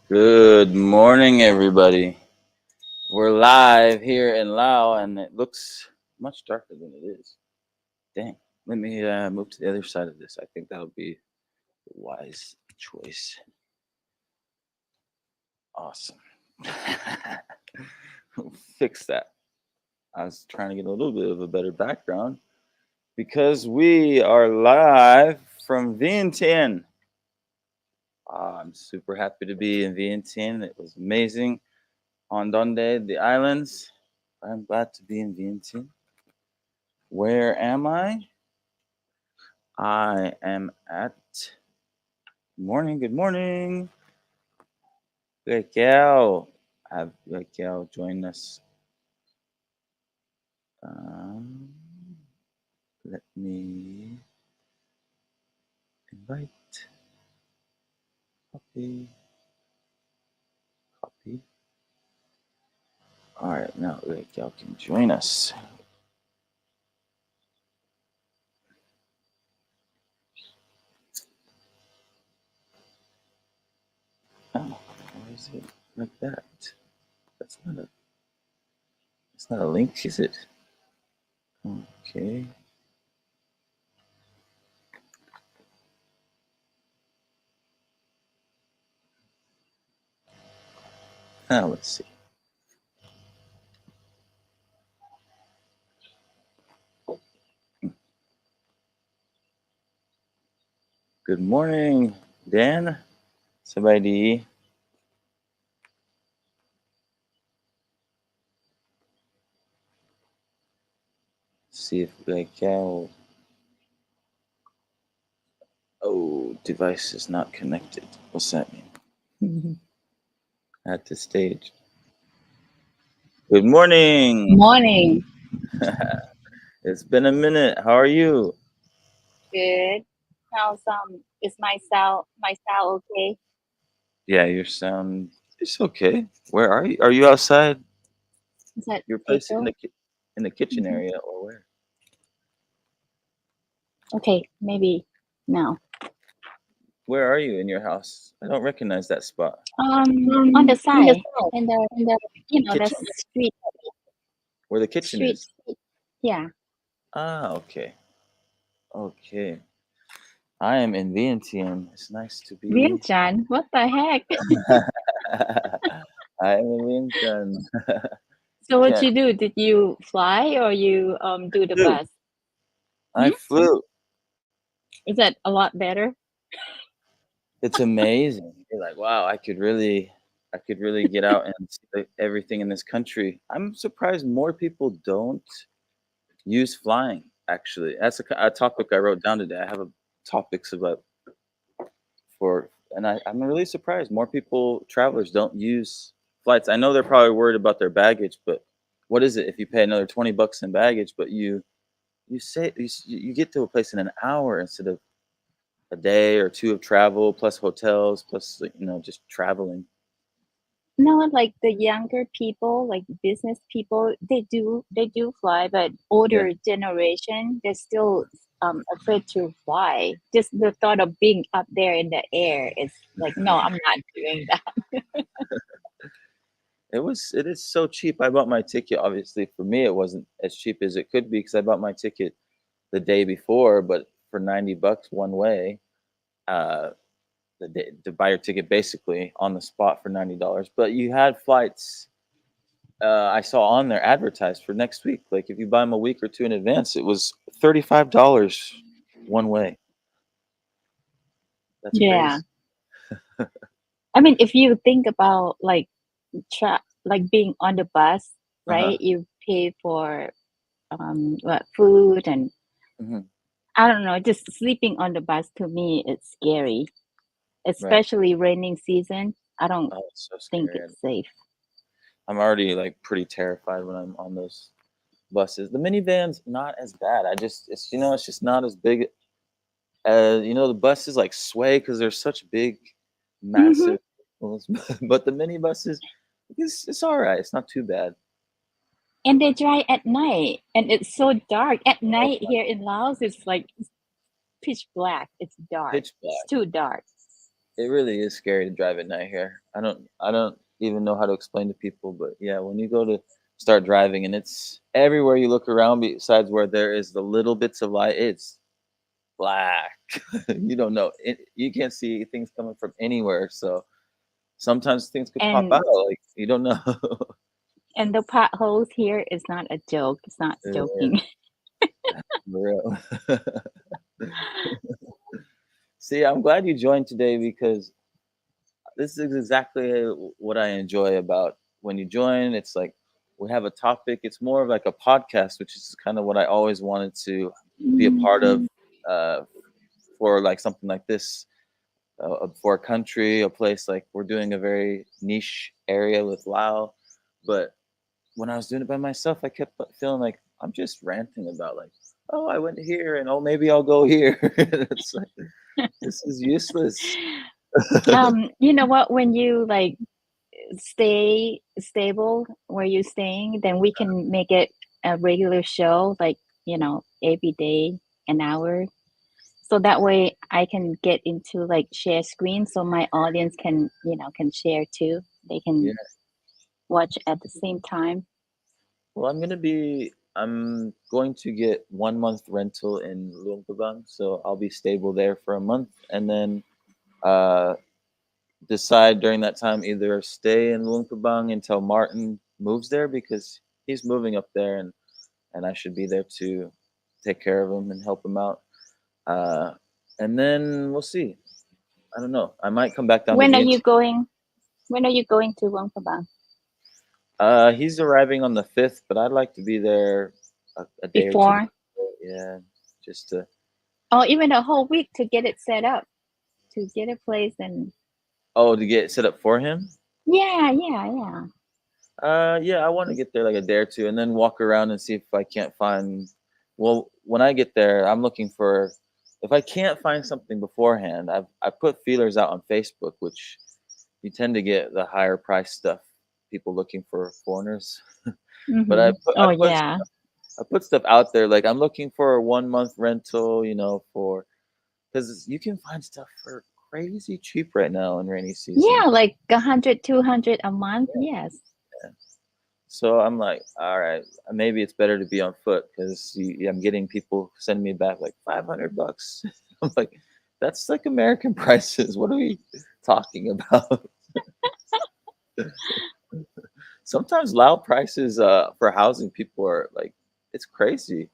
Good morning, everybody. We're live here in Laos, and it looks much darker than it is. Dang. Let me move to the other side of this. I think that'll be a wise choice. Awesome. We'll fix that. I was trying to get a little bit of a better background because we are live from Vientiane. I'm super happy to be in Vientiane. It was amazing. On Donde, the islands. I'm glad to be in Vientiane. Where am I? I am at morning. Good morning. Raquel. Have Raquel join us. Um, Let me invite. Copy. Copy. All right, now Raquel can join us. Oh, why is it like that? That's not a. It's not a link, is it? Okay. Now let's see. Good morning, Dan. Somebody. See if Raquel. Oh, device is not connected. What's that mean? At this stage. Good morning. Morning. It's been a minute. How are you? Good. How's is my sound okay? Yeah, your sound is okay. Where are you? Are you outside Is that your place echo? in the kitchen Hmm. area or where? Okay, maybe now. Where are you in your house? I don't recognize that spot. On the On the side, side, in the in the the kitchen, where the kitchen street. is. Yeah. Ah, okay. Okay. I am in Vientiane. It's nice to be. Vientiane, what the heck? I am in Vientiane. So what Can't you do? Did you fly or you do the flew. bus? I Hmm? flew. Is that a lot better? It's amazing. You're like, wow, I could really get out and see everything in this country. I'm surprised more people don't use flying. Actually, that's a topic I wrote down today. I have a topics about for, and I'm really surprised more people travelers don't use flights. I know they're probably worried about their baggage, but what is it if you pay another $20 in baggage, but you say you get to a place in an hour instead of a day or two of travel plus hotels plus just traveling. No, like the younger people, like business people, they do fly, but Yeah. older generation, they're still afraid to fly. Just the thought of being up there in the air is like, no, I'm not doing that. It is so cheap. I bought my ticket. Obviously, for me, it wasn't as cheap as it could be because I bought my ticket the day before, but for $90 one way, uh, to buy your ticket basically on the spot for $90. But you had flights I saw on there advertised for next week. Like if you buy them a week or two in advance, it was $35 one way. That's Yeah. crazy. I mean, if you think about like like being on the bus, Uh huh. right? You pay for what food and Hmm. I don't know, just sleeping on the bus to me it's scary, Right. especially raining season. I don't Oh, it's so think scary. it's safe. I'm already like pretty terrified when I'm on those buses. The minivans not as bad. It's just not as big. The buses like sway because they're such big, Hmm. massive vehicles. But the minibuses, it's all right. It's not too bad. And they drive at night, and it's so dark at Oh night my, here in Laos. It's like pitch black. It's dark. pitch It's black. too dark. It really is scary to drive at night here. I don't even know how to explain to people, but yeah, when you go to start driving and it's everywhere you look around besides where there is the little bits of light, it's black. You don't know. You can't see things coming from anywhere. So sometimes things could pop And out. Like you don't know. the potholes here is not a joke. It's not Yeah, joking. for real. See, I'm glad you joined today because this is exactly what I enjoy about when you join. It's like we have a topic. It's more of like a podcast, which is kind of what I always wanted to be a part of uh, for like something like this, for a country, a place like we're doing a very niche area with Lao. But when I was doing it by myself, I kept feeling like I'm just ranting about like, oh, I went here and oh, maybe I'll go here. It's like this is useless. You know what? When you like stay stable where you're staying, then we can make it a regular show, like, every day, an hour. So that way I can get into like share screen so my audience can share too. They Yeah. can watch at the same time. Well, I'm going to get 1 month rental in Luang Prabang, so I'll be stable there for a month, and then uh, decide during that time either stay in Luang Prabang until Martin moves there because he's moving up there, and I should be there to take care of him and help him out. Uh, and then we'll see. I don't know. I might come back down to When are you VNT. going? When are you going to Wangpabang? He's arriving on the 5th, but I'd like to be there a day or two. Before? Yeah, just to. Or even a whole week to get it set up, to get a place and Oh, to get set up for him? yeah, yeah, yeah. Yeah, I want to get there like a day or two and then walk around and see if I can't find. Well, when I get there, I'm looking for. If I can't find something beforehand, I put feelers out on Facebook, which you tend to get the higher price stuff. People looking for foreigners, but Mm-hmm. Oh yeah. I put stuff out there like I'm looking for a 1 month rental, for because you can find stuff for crazy cheap right now in rainy season. Yeah, like 100, 200 a month. Yes. Yeah. So I'm like, all right, maybe it's better to be on foot because I'm getting people sending me back like $500. I'm like, that's like American prices. What are we talking about? Sometimes loud prices for housing people are like, it's crazy.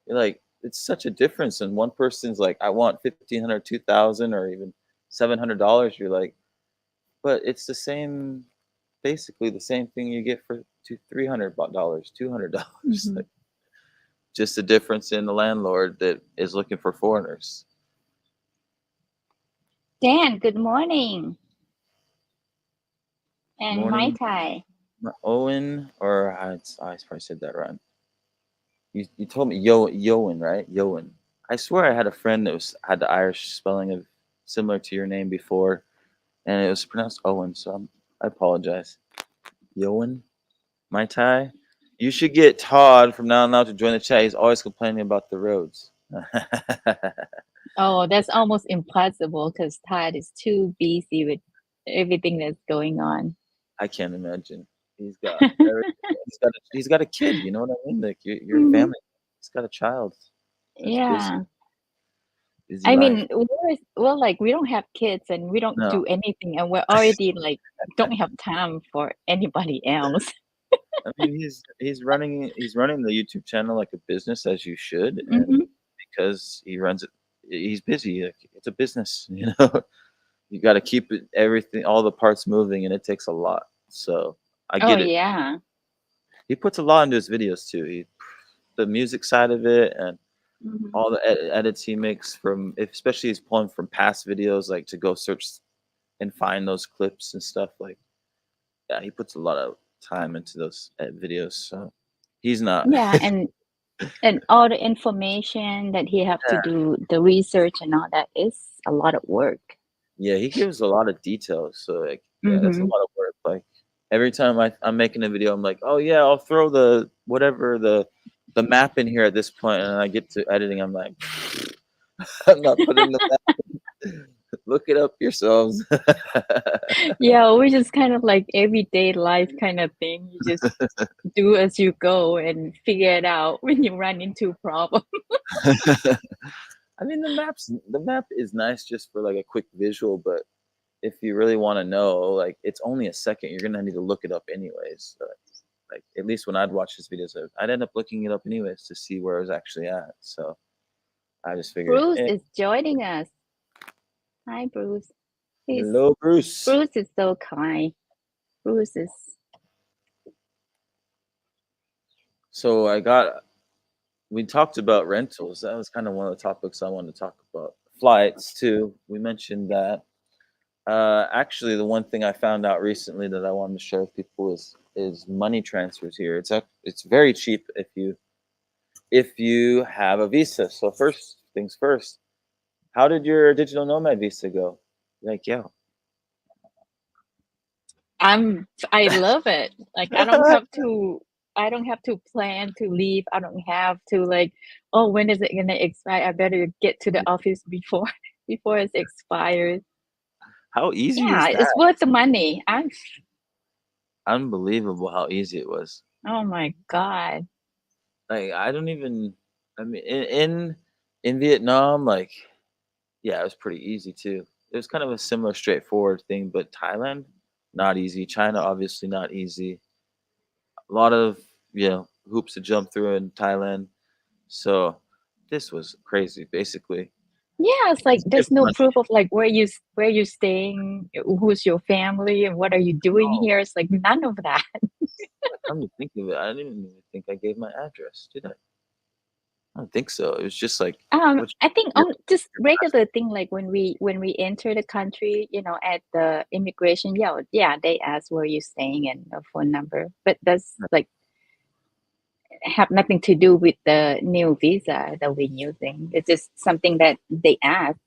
You're like, it's such a difference. And one person's like, I want 1,500, 2,000, or even $700. You're like, but it's the same, basically the same thing you get for $300, $200. Mm-hmm. Like, just a difference in the landlord that is looking for foreigners. Dan, good morning. And Mai Morning, Tai. Owen, or I probably said that right. You told me Yowen, right? Yowen. I swear I had a friend that had the Irish spelling of similar to your name before, and it was pronounced Owen. So I apologize. Yowen, Mai Tai. You should get Todd from now on out to join the chat. He's always complaining about the roads. Oh, that's almost impossible because Todd is too busy with everything that's going on. I can't imagine. He's got he's got a kid. You know what I mean? Like your Mhm. family. He's got a child. That's busy, Yeah. busy I life. mean, like we don't have kids and we don't No, do anything, and we're already like don't have time for anybody else. I mean he's running the YouTube channel like a business as you should, and Hmm. because he runs it, he's busy. Like, it's a business. You got to keep everything, all the parts moving, and it takes a lot. So I Oh get it. yeah. He puts a lot into his videos too. The music side of it and Hmm. all the edits he makes especially he's pulling from past videos, like to go search and find those clips and stuff. Like, yeah, he puts a lot of time into those videos. So he's not. Yeah, and all the information that he have to do, the research and all that is a lot of work. Yeah, he gives a lot of details. So like, yeah, that's a Hmm. lot of work. Like every time I'm making a video, I'm like, oh yeah, I'll throw the whatever the map in here at this point, and I get to editing, I'm like, I'm not putting the map. Look it up yourselves. Yeah, which is kind of like everyday life kind of thing. You just do as you go and figure it out when you run into a problem. I mean, the map is nice just for like a quick visual, but if you really want to know, like it's only a second. You're gonna need to look it up anyways. Like at least when I'd watch his videos, I'd end up looking it up anyways to see where I was actually at. So I just figured, Bruce is joining us. Hi, Bruce. He's hello, Bruce. Bruce is so kind. Bruce is So we talked about rentals. That was kind of one of the topics I wanted to talk about. Flights too. We mentioned that. Actually, the one thing I found out recently that I wanted to share with people is money transfers here. It's very cheap if you have a visa. So first things first, how did your digital nomad visa go? Like, yeah. I love it. Like I don't have to plan to leave. I don't have to like, oh, when is it gonna expire? I better get to the office before before it expires. How easy Yeah, was it's that? worth the money. I'm Unbelievable how easy it was. oh my God. Like I don't even. I mean, in Vietnam, like yeah, it was pretty easy too. It was kind of a similar, straightforward thing, but Thailand, not easy. China, obviously not easy. A lot of hoops to jump through in Thailand. So this was crazy, basically. Yeah, it's like It's there's different no on proof of like where you're staying, who's your family, and what are you doing oh, here. It's like none of that. come to think of it, I didn't even think I gave my address, did I? I don't think so. It was just like which I think your on just your regular passport. thing like when we enter the country, you know, at the immigration, yeah, they ask where you're staying and a phone number, but that's like have nothing to do with the new visa that we're using. It's just something that they ask.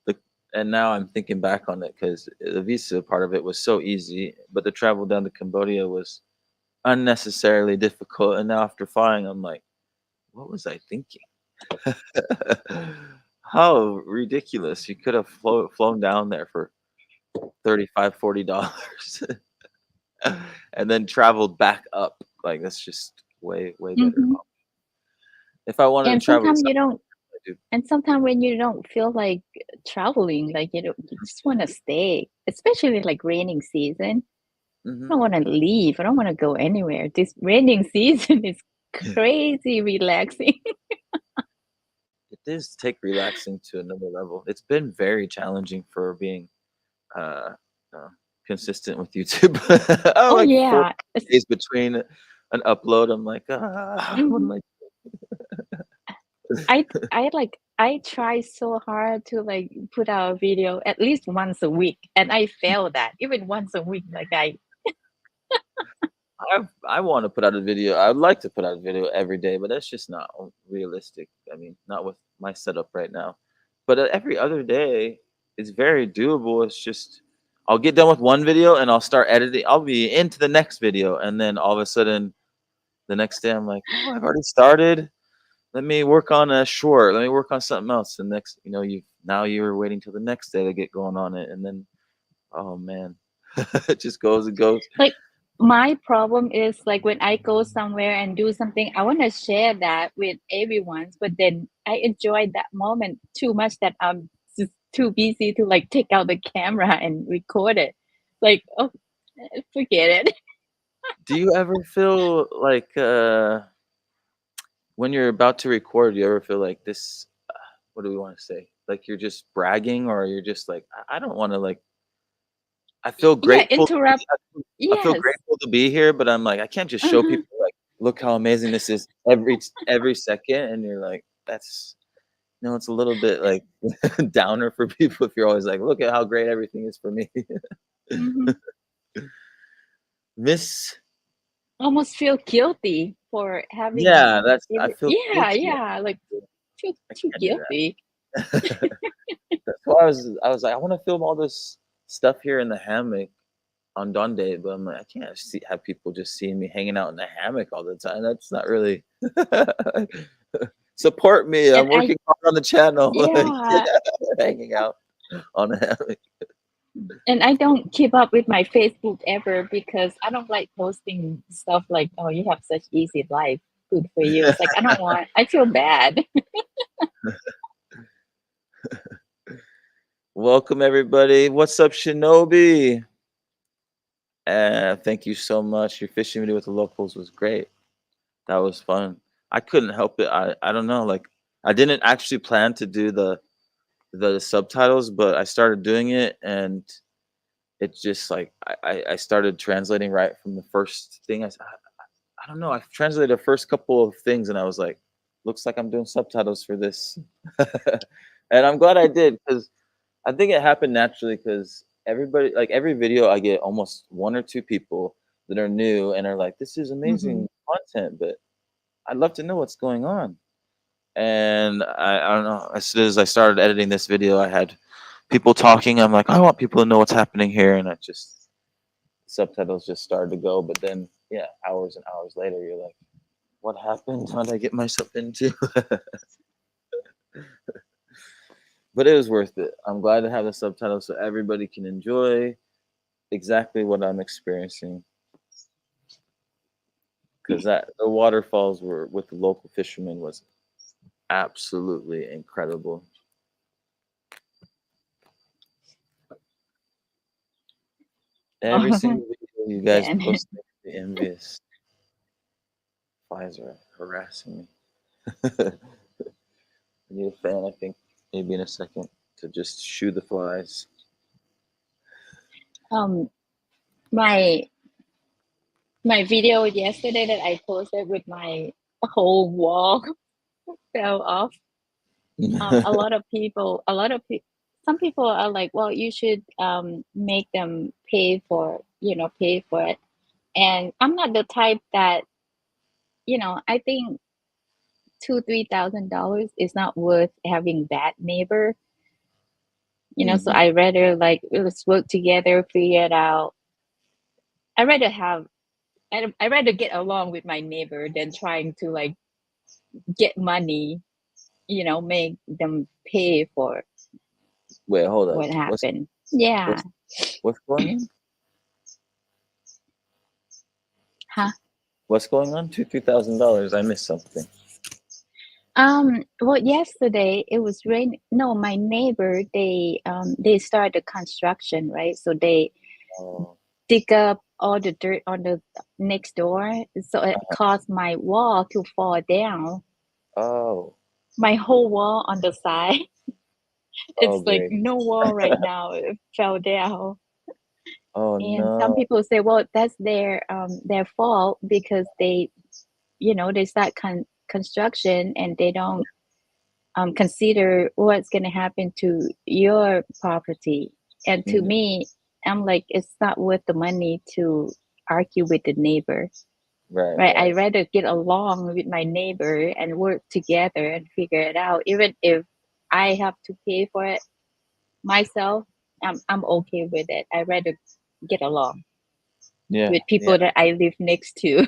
The and now I'm thinking back on it because the visa part of it was so easy, but the travel down to Cambodia was unnecessarily difficult. And now after flying, I'm like, what was I thinking? How ridiculous! You could have flown down there for 35, $40 and then traveled back up. Like that's just way better. Hmm. If I wanted to And travel to sometimes South you don't, America, and sometimes when you don't feel like traveling, like you just want to stay, especially like raining season. I hmm don't want to leave. I don't want to go anywhere. This raining season is crazy relaxing. it does take relaxing to another level. It's been very challenging for being uh, uh, consistent with YouTube. I'm Oh like four yeah. days between an upload. I'm like, what Mhm. am I? I try so hard to like put out a video at least once a week, and I fail that even once a week. Like I I want to put out a video. I would like to put out a video every day, but that's just not realistic. I mean, not with my setup right now. But every other day is very doable. It's just I'll get done with one video and I'll start editing. I'll be into the next video, and then all of a sudden, the next day, I'm like, oh, I've already started. Let me work on a short. Let me work on something else. And next, you're waiting till the next day to get going on it, and then oh man, it just goes and goes. like my problem is like when I go somewhere and do something, I want to share that with everyone, but then I enjoy that moment too much that I'm just too busy to like take out the camera and record it. Like, oh, forget it. Do you ever feel like when you're about to record, you ever feel like this? What do we want to say? Like you're just bragging, or you're just like, I don't want to like. I feel Yeah, grateful. interrupt. I feel Yes. grateful to be here, but I'm like, I can't just show Uh-huh. people like, look how amazing this is every second, and you're like, that's it's a little bit like downer for people if you're always like, look at how great everything is for me. Hmm. Miss, Almost feel guilty for yeah, having that's I every, feel yeah, guilty. yeah, like feel I too can't do guilty. that. That's why I was like, I want to film all this stuff here in the hammock on Dawn Day, but I'm like, I can't have people just seeing me hanging out in the hammock all the time. That's not really. It's Support me. And I'm I working hard on the channel. Like, yeah, hanging out on a and I don't keep up with my Facebook ever because I don't like posting stuff like, "Oh, you have such easy life. Good for you." It's like I don't want. I feel bad. Welcome everybody. What's up, Shinobi? Thank you so much. Your fishing video with the locals was great. That was fun. I couldn't help it. I don't know. Like I didn't actually plan to do the subtitles, but I started doing it, and it's just like I started translating right from the first thing. I don't know. I translated the first couple of things, and I was like, looks like I'm doing subtitles for this, and I'm glad I did because I think it happened naturally because everybody, like every video, I get almost one or two people that are new and are like, "This is Hmm. amazing content," but I'd love to know what's going on. And I don't know. As soon as I started editing this video, I had people talking. I'm like, I want people to know what's happening here, and I just subtitles just started to go. But then, yeah, hours and hours later, you're like, what happened? How did I get myself into? But it was worth it. I'm glad to have the subtitles so everybody can enjoy exactly what I'm experiencing. Because that the waterfalls were with the local fishermen was absolutely incredible. Every single video you guys Then, post makes me envious. Flies are harassing me. I need a fan, I think, maybe in a second to just shoo the flies. um, my my video yesterday that I posted with my whole wall fell off. A lot of people, some people are like, well, you should make them pay for, pay for it. And I'm not the type that, I think $2,000-3,000 is not worth having bad neighbor. So Hmm. I rather like let's work together, figure it out. I rather have I rather get along with my neighbor than trying to like get money, make them pay for Wait, hold up. what happened. Yeah. What's what's going on? Huh? What's going on? $2,000-3,000. I missed something. Well, yesterday it was rain. No, my neighbor, they started construction, right? So they Oh, dig up all the dirt on the next door. So it caused my wall to fall down. oh, My whole wall on the side. oh, It's like great. no wall right now. It fell down. Oh And some no. people say, well, that's their fault because they start construction and they don't consider what's going to happen to your property. And to Hmm. me, I'm like, it's not worth the money to argue with the neighbor, Right, right? right. I'd rather get along with my neighbor and work together and figure it out. Even if I have to pay for it myself, I'm okay with it. I'd rather get along Yeah, with yeah, people that I live next to.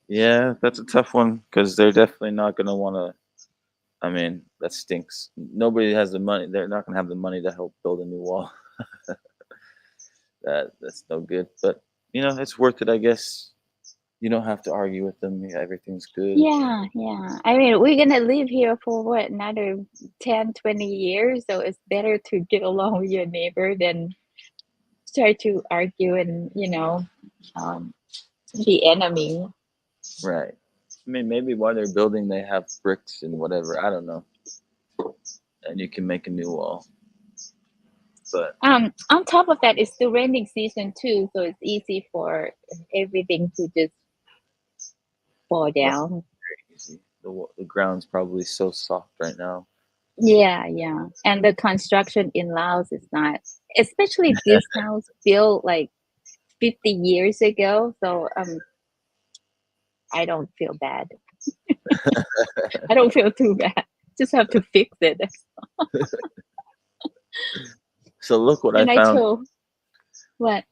yeah. That's a tough one because they're definitely not gonna want to. I mean, that stinks. Nobody has the money. They're not gonna have the money to help build a new wall. That's no good. But it's worth it, I guess. You don't have to argue with them. Yeah, everything's good. Yeah, yeah. I mean, we're gonna live here for what, another 10, 20 years, so it's better to get along with your neighbor than start to argue and, um, be enemy. Right. I mean, maybe while they're building, they have bricks and whatever. I don't know, and you can make a new wall. But On top of that, it's the raining season too, so it's easy for everything to just fall right, down. easy. The ground's probably so soft right now. Yeah, yeah. And the construction in Laos is not, especially this house built like 50 years ago, so I don't feel bad. I don't feel too bad. Just have to fix it. So look what I And I found. told what?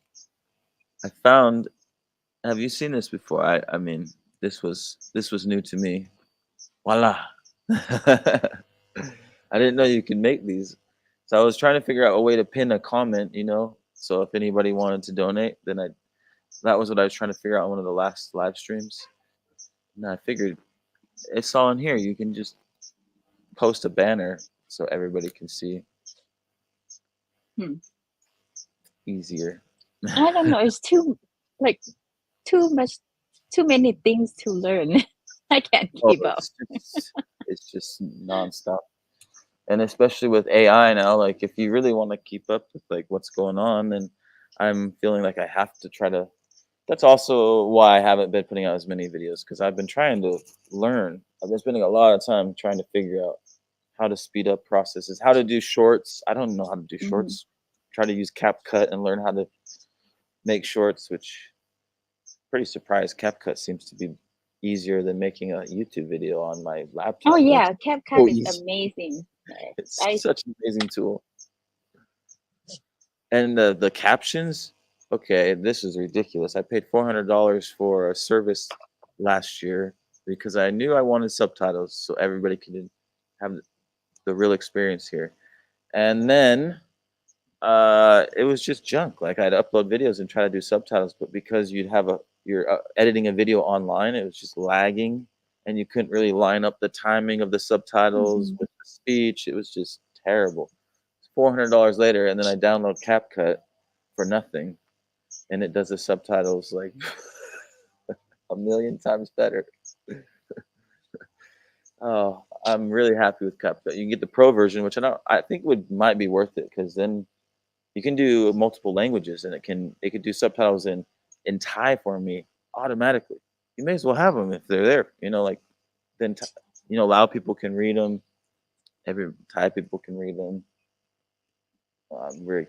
I found. Have you seen this before? I mean, this was new to me. Voila. I didn't know you could make these. So I was trying to figure out a way to pin a comment, so if anybody wanted to donate, then I that was what I was trying to figure out on one of the last live streams. And I figured it's all in here. You can just post a banner so everybody can see Hmm. easier. I don't know. It's like too much, too many things to learn. I can't Oh, keep up. it's just nonstop. And especially with AI now, like if you really want to keep up with like what's going on, then I'm feeling like I have to try to. That's also why I haven't been putting out as many videos because I've been trying to learn. I've been spending a lot of time trying to figure out how to speed up processes, how to do shorts. I don't know how to do Mhm. shorts. Try to use CapCut and learn how to make shorts, which pretty surprised. CapCut seems to be easier than making a YouTube video on my Oh laptop. It's yeah, CapCut so is easy. amazing. It's I such an amazing tool. And the captions, okay, this is ridiculous. I paid $400 for a service last year because I knew I wanted subtitles so everybody could have the real experience here. And then it was just junk. Like I'd upload videos and try to do subtitles, but because you're editing a video online, it was just lagging, and you couldn't really line up the timing of the subtitles Mhm. with the speech. It was just terrible. $400 later, and then I download CapCut for nothing, and it does the subtitles like a million times better. Oh, I'm really happy with CapCut. You can get the pro version, which I think might be worth it because then you can do multiple languages, and it could do subtitles in Thai for me automatically. You may as well have them if they're there. Like then Lao people can read them. Every Thai people can read them. I'm very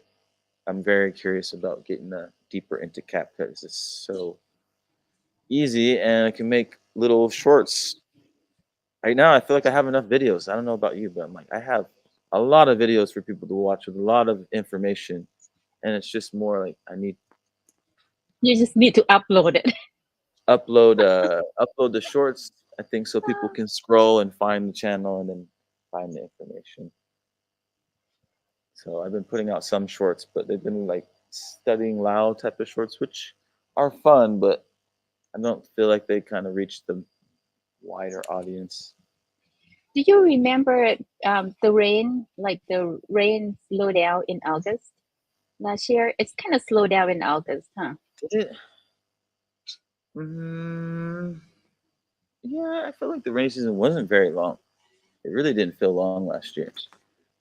I'm very curious about getting deeper into CapCut. It's just so easy, and I can make little shorts. Right now, I feel like I have enough videos. I don't know about you, but I'm like I have a lot of videos for people to watch with a lot of information, and it's just more like I need You just need to upload it. upload the shorts. I think so people can scroll and find the channel and then find the information. So I've been putting out some shorts, but they've been like studying Lao type of shorts, which are fun, but I don't feel like they kind of reach the wider audience. Do you remember the rain? Like the rain slowed down in August last year. It's kind of slowed down in August, huh? Did it? Mm, yeah, I feel like the rainy season wasn't very long. It really didn't feel long last year.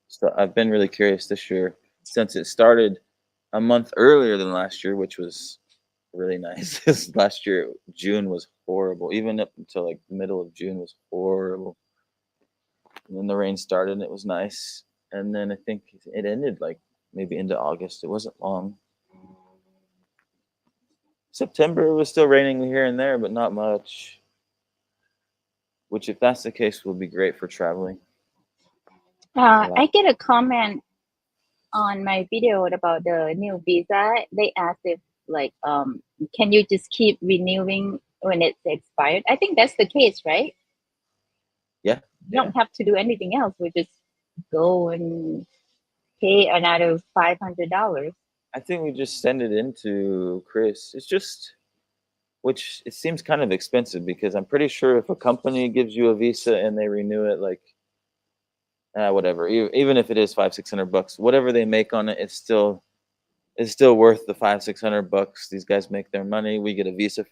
So I've been really curious this year since it started a month earlier than last year, which was really nice. 'Cause last year June was horrible. Even up until like the middle of June was horrible. And then the rain started and it was nice. And then I think it ended like maybe into August. It wasn't long. September was still raining here and there, but not much. Which, if that's the case, will be great for traveling. Wow. I get a comment on my video about the new visa. They asked if like can you just keep renewing when it's expired? I think that's the case, right? Yeah, You yeah. don't have to do anything else. We just go and pay another $500. I think we just send it into Chris. It's just, which it seems kind of expensive because I'm pretty sure if a company gives you a visa and they renew it, like whatever, even if it is 500-600 bucks, whatever they make on it, it's still worth the 500-600 bucks. These guys make their money. We get a visa,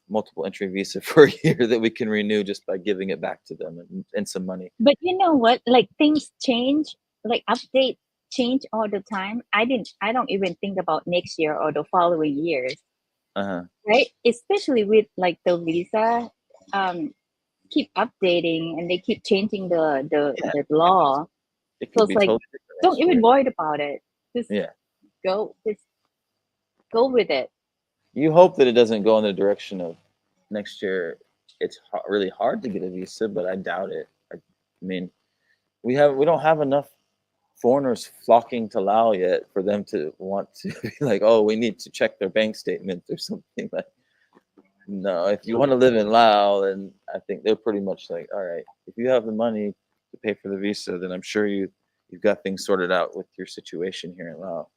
multiple entry visa for a year that we can renew just by giving it back to them and some money. But you know what? Like things change, like update change all the time. I don't even think about next year or the following years, Uh huh. right? Especially with like the visa, um, keep updating and they keep changing Yeah, the law. it So could it's be like totally different don't next even year. worry about it. Just Yeah. just go with it. You hope that it doesn't go in the direction of next year. It's really hard to get a visa, but I doubt it. I mean, we don't have enough foreigners flocking to Laos yet for them to want to be like, oh, we need to check their bank statement or something like. No, if you want to live in Laos, then I think they're pretty much like, all right, if you have the money to pay for the visa, then I'm sure you've got things sorted out with your situation here in Laos.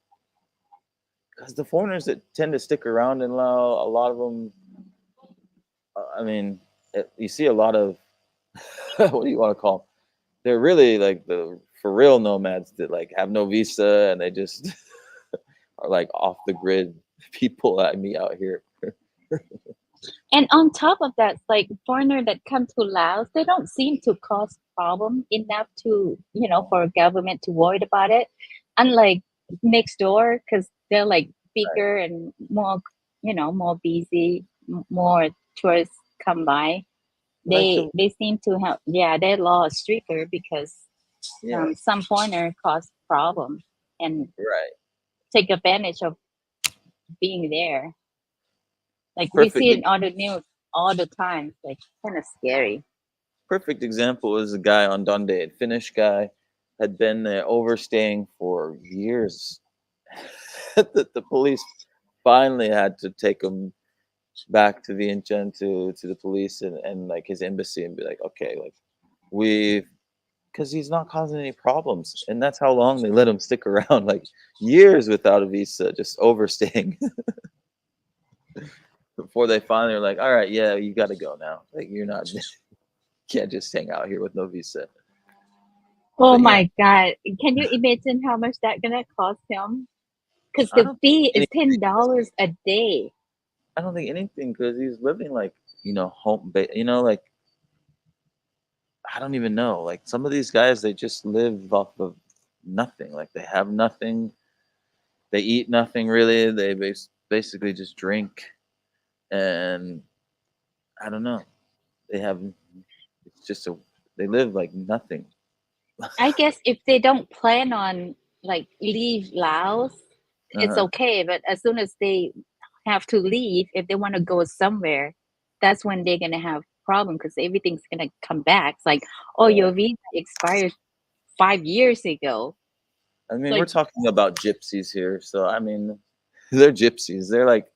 Because the foreigners that tend to stick around in Laos, a lot of them, I mean, you see a lot of what do you want to call 'em? They're really like the for real nomads that like have no visa and they just are like off the grid people I meet out here. And on top of that, like foreigner that come to Laos, they don't seem to cause problem enough to, for government to worry about it. Unlike next door, because they're like Right. bigger and more, more busy, more tourists come by. Like They seem to have, yeah, their law is stricter because yeah, some foreigner cause problem and right. take advantage of being there. Like we Perfect see it on the news all the time. It's like kind of scary. perfect example is a guy on Dundee, a Finnish guy, had been there overstaying for years. The police finally had to take him back to Vientiane to the police and like his embassy and be like, okay, like we've because he's not causing any problems, and that's how long they let him stick around, like years without a visa, just overstaying before they finally are like, all right, yeah, you got to go now. Like you're not can't just hang out here with no visa. Oh But yeah, my God. Can you imagine how much that gonna cost him? Because I the don't fee think is $10 a day. I don't think anything because he's living like home, like I don't even know. Like some of these guys, they just live off of nothing. Like they have nothing. They eat nothing really. They basically just drink, and I don't know. They have it's just a they live like nothing. I guess if they don't plan on like leave Laos, it's Uh-huh. okay. But as soon as they have to leave, if they want to go somewhere, that's when they're gonna have problem because everything's gonna come back. It's like, oh, Right. your visa expired 5 years ago. I It's mean, we're like, talking about gypsies here, so I mean, they're gypsies. They're like,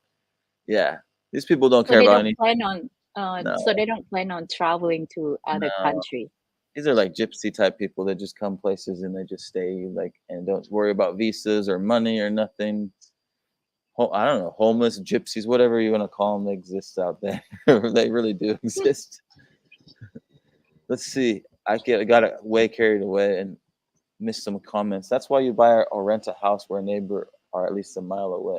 yeah, these people don't so care they about don't anything. plan on No, traveling to other no. country. These are like gypsy type people that just come places and they just stay like and don't worry about visas or money or nothing. I don't know, homeless gypsies, whatever you want to call them, they exist out there. They really do exist. Let's see. I got way carried away and missed some comments. That's why you buy or rent a house where a neighbor are at least a mile away.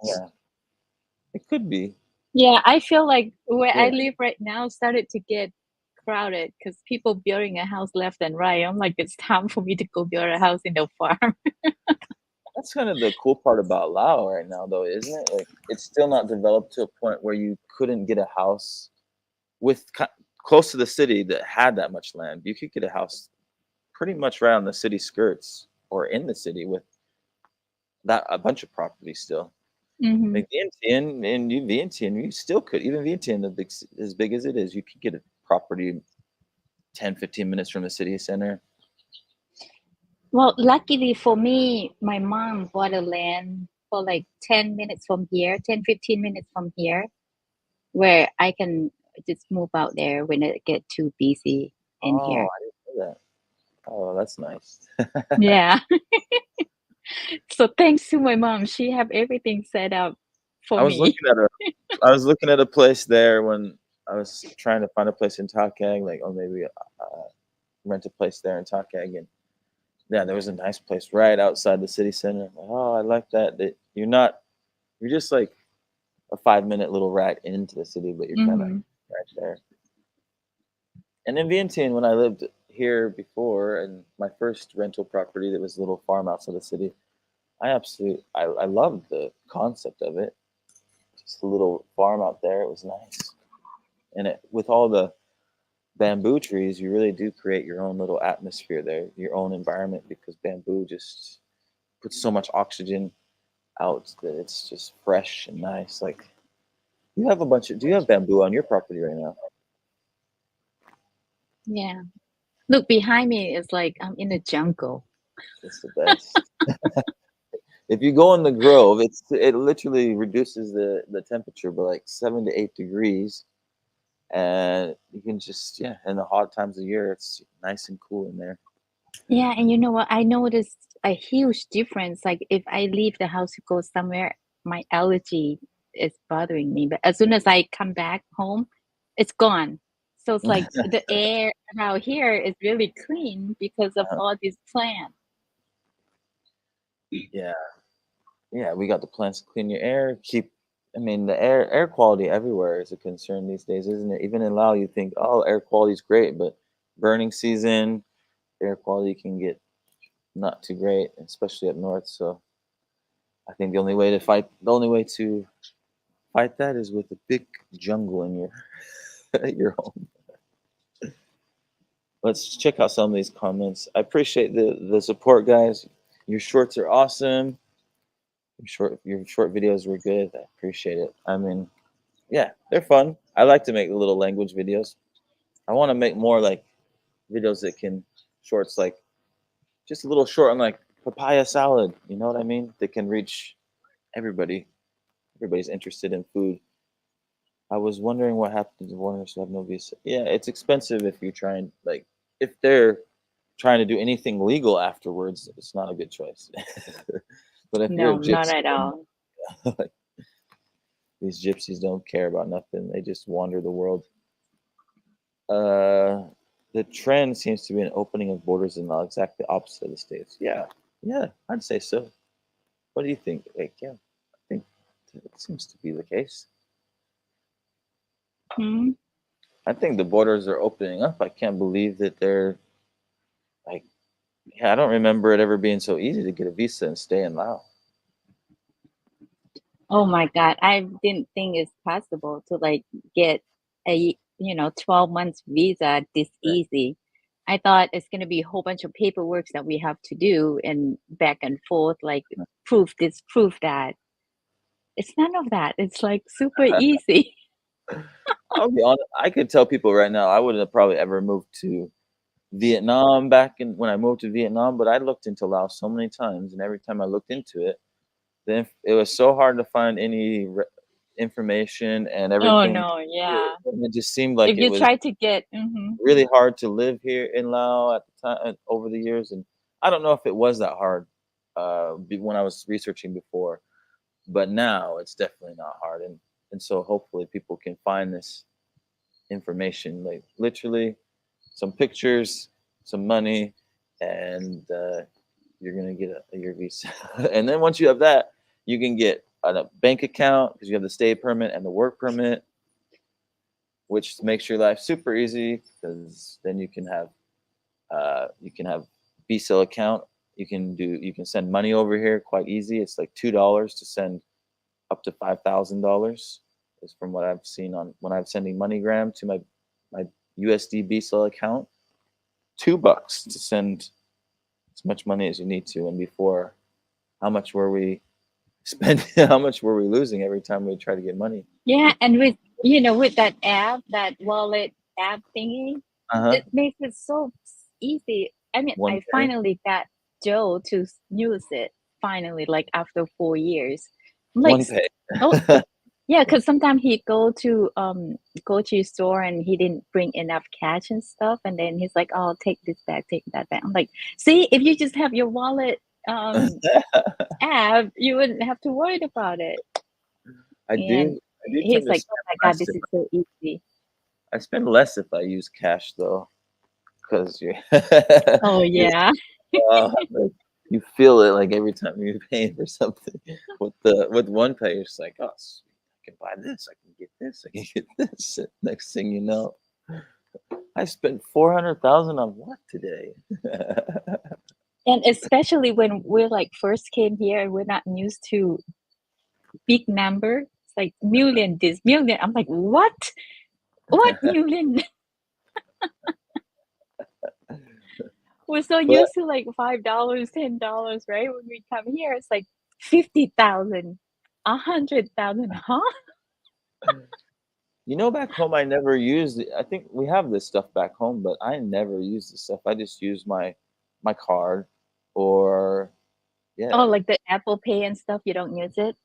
Yeah, it could be. Yeah, I feel like where I Yeah, live right now started to get crowded because people building a house left and right. I'm like, it's time for me to go build a house in the farm. that's kind of the cool part about Lao right now, though, isn't it? Like, it's still not developed to a point where you couldn't get a house with close to the city that had that much land. You could get a house pretty much right on the city skirts or in the city with that a bunch of property still. Hmm. Like Vientiane and Vientiane, you still could even Vientiane, as big as it is, you could get a property 10, 15 minutes from the city center. Well, luckily for me, my mom bought a land for like 10 minutes from here, 10-15 minutes from here, where I can just move out there when it get too busy in Oh, here. I didn't know that. Oh, that's nice. Yeah. So thanks to my mom, she have everything set up for I was me. looking at a I was looking at a place there when I was trying to find a place in Takag, like, oh, maybe rent a place there in Takag, and yeah, there was a nice place right outside the city center. Like, oh, I like that. That you're just like a 5 minute little ride into the city, but you're kind of Hmm. right there. And in Vientiane, when I lived here before, and my first rental property that was a little farm outside the city, I loved the concept of it. Just a little farm out there. It was nice, and with all the bamboo trees, you really do create your own little atmosphere there, your own environment, because bamboo just puts so much oxygen out that it's just fresh and nice. Like do you have bamboo on your property right now? Yeah. Look behind me is like I'm in a jungle. It's the best. If you go in the Grove, it literally reduces the temperature by like 7 to 8 degrees, and you can just in the hot times of year, it's nice and cool in there. Yeah, and you know what? I noticed a huge difference. Like if I leave the house to go somewhere, my allergy is bothering me. But as soon as I come back home, it's gone. So it's like the air out here is really clean because of all these plants. Yeah, yeah, we got the plants to clean your air. I mean, the air quality everywhere is a concern these days, isn't it? Even in Laos, you think, oh, air quality is great, but burning season, air quality can get not too great, especially up north. So I think the only way to fight that is with a big jungle in your your home. Let's check out some of these comments. I appreciate the support, guys. Your shorts are awesome. Your short videos were good. I appreciate it. I mean, yeah, they're fun. I like to make little language videos. I want to make more like videos that can shorts like just a little short on like papaya salad. You know what I mean? That can reach everybody. Everybody's interested in food. I was wondering what happened to foreigners who have no visa. Yeah, it's expensive if you're trying like if they're trying to do anything legal afterwards, it's not a good choice. But if you're a No, not gypsy, at all. like, these gypsies don't care about nothing. They just wander the world. Uh, the trend seems to be an opening of borders and not exactly opposite of the states. Yeah, yeah, I'd say so. What do you think? Like, yeah, I think it seems to be the case. Hmm? I think the borders are opening up. I can't believe that they're like, yeah, I don't remember it ever being so easy to get a visa and stay in Laos. Oh my God, I didn't think it's possible to like get a 12 months visa this Right. easy. I thought it's gonna be a whole bunch of paperwork that we have to do and back and forth, like proof this, proof that. It's none of that. It's like super easy. I'll be honest. I could tell people right now I wouldn't have probably ever moved to Vietnam back in when I moved to Vietnam, but I looked into Laos so many times, and every time I looked into it, it was so hard to find any information and Oh everything. no, yeah. It just seemed like If it you was try to get mhm. really hard to live here in Laos at the time over the years, and I don't know if it was that hard when I was researching before, but now it's definitely not hard, and so hopefully people can find this information, like literally some pictures, some money, and you're gonna get your visa. And then once you have that, you can get a bank account because you have the stay permit and the work permit, which makes your life super easy because then you can have visa account. You can send money over here quite easy. It's like $2 to send up to $5,000 is from what I've seen on when I'm sending MoneyGram to my USD visa account. $2 to send as much money as you need to. And before, how much were we spending? How much were we losing every time we try to get money? Yeah, and with with that app, that wallet app thingy, Uh huh. it makes it so easy. I mean, One I pay. finally got Joe to use it finally, like after 4 years. I'm like, One pay. oh yeah, because sometimes he'd go to your store and he didn't bring enough cash and stuff, and then he's like, "Oh, take this back, take that back." I'm like, "See, if you just have your wallet app, you wouldn't have to worry about it." And I do he's tend to like, spend "Oh my God, less. this is so easy." I spend less if I use cash though, because you Oh you're yeah. like, you feel it like every time you're paying for something. With one pay, you're just like, oh, sweet, I can buy this, I can get this, I can get this. Next thing you know, I spent 400,000 on what today? And especially when we're like first came here and we're not used to big number. It's like million this, million. I'm like, what? What million? We're so But used to like $5, $10, right? When we come here, it's like 50,000, 100,000, huh? back home, I never used it. I think we have this stuff back home, but I never use this stuff. I just use my card or Yeah, Oh, like the Apple Pay and stuff, you don't use it?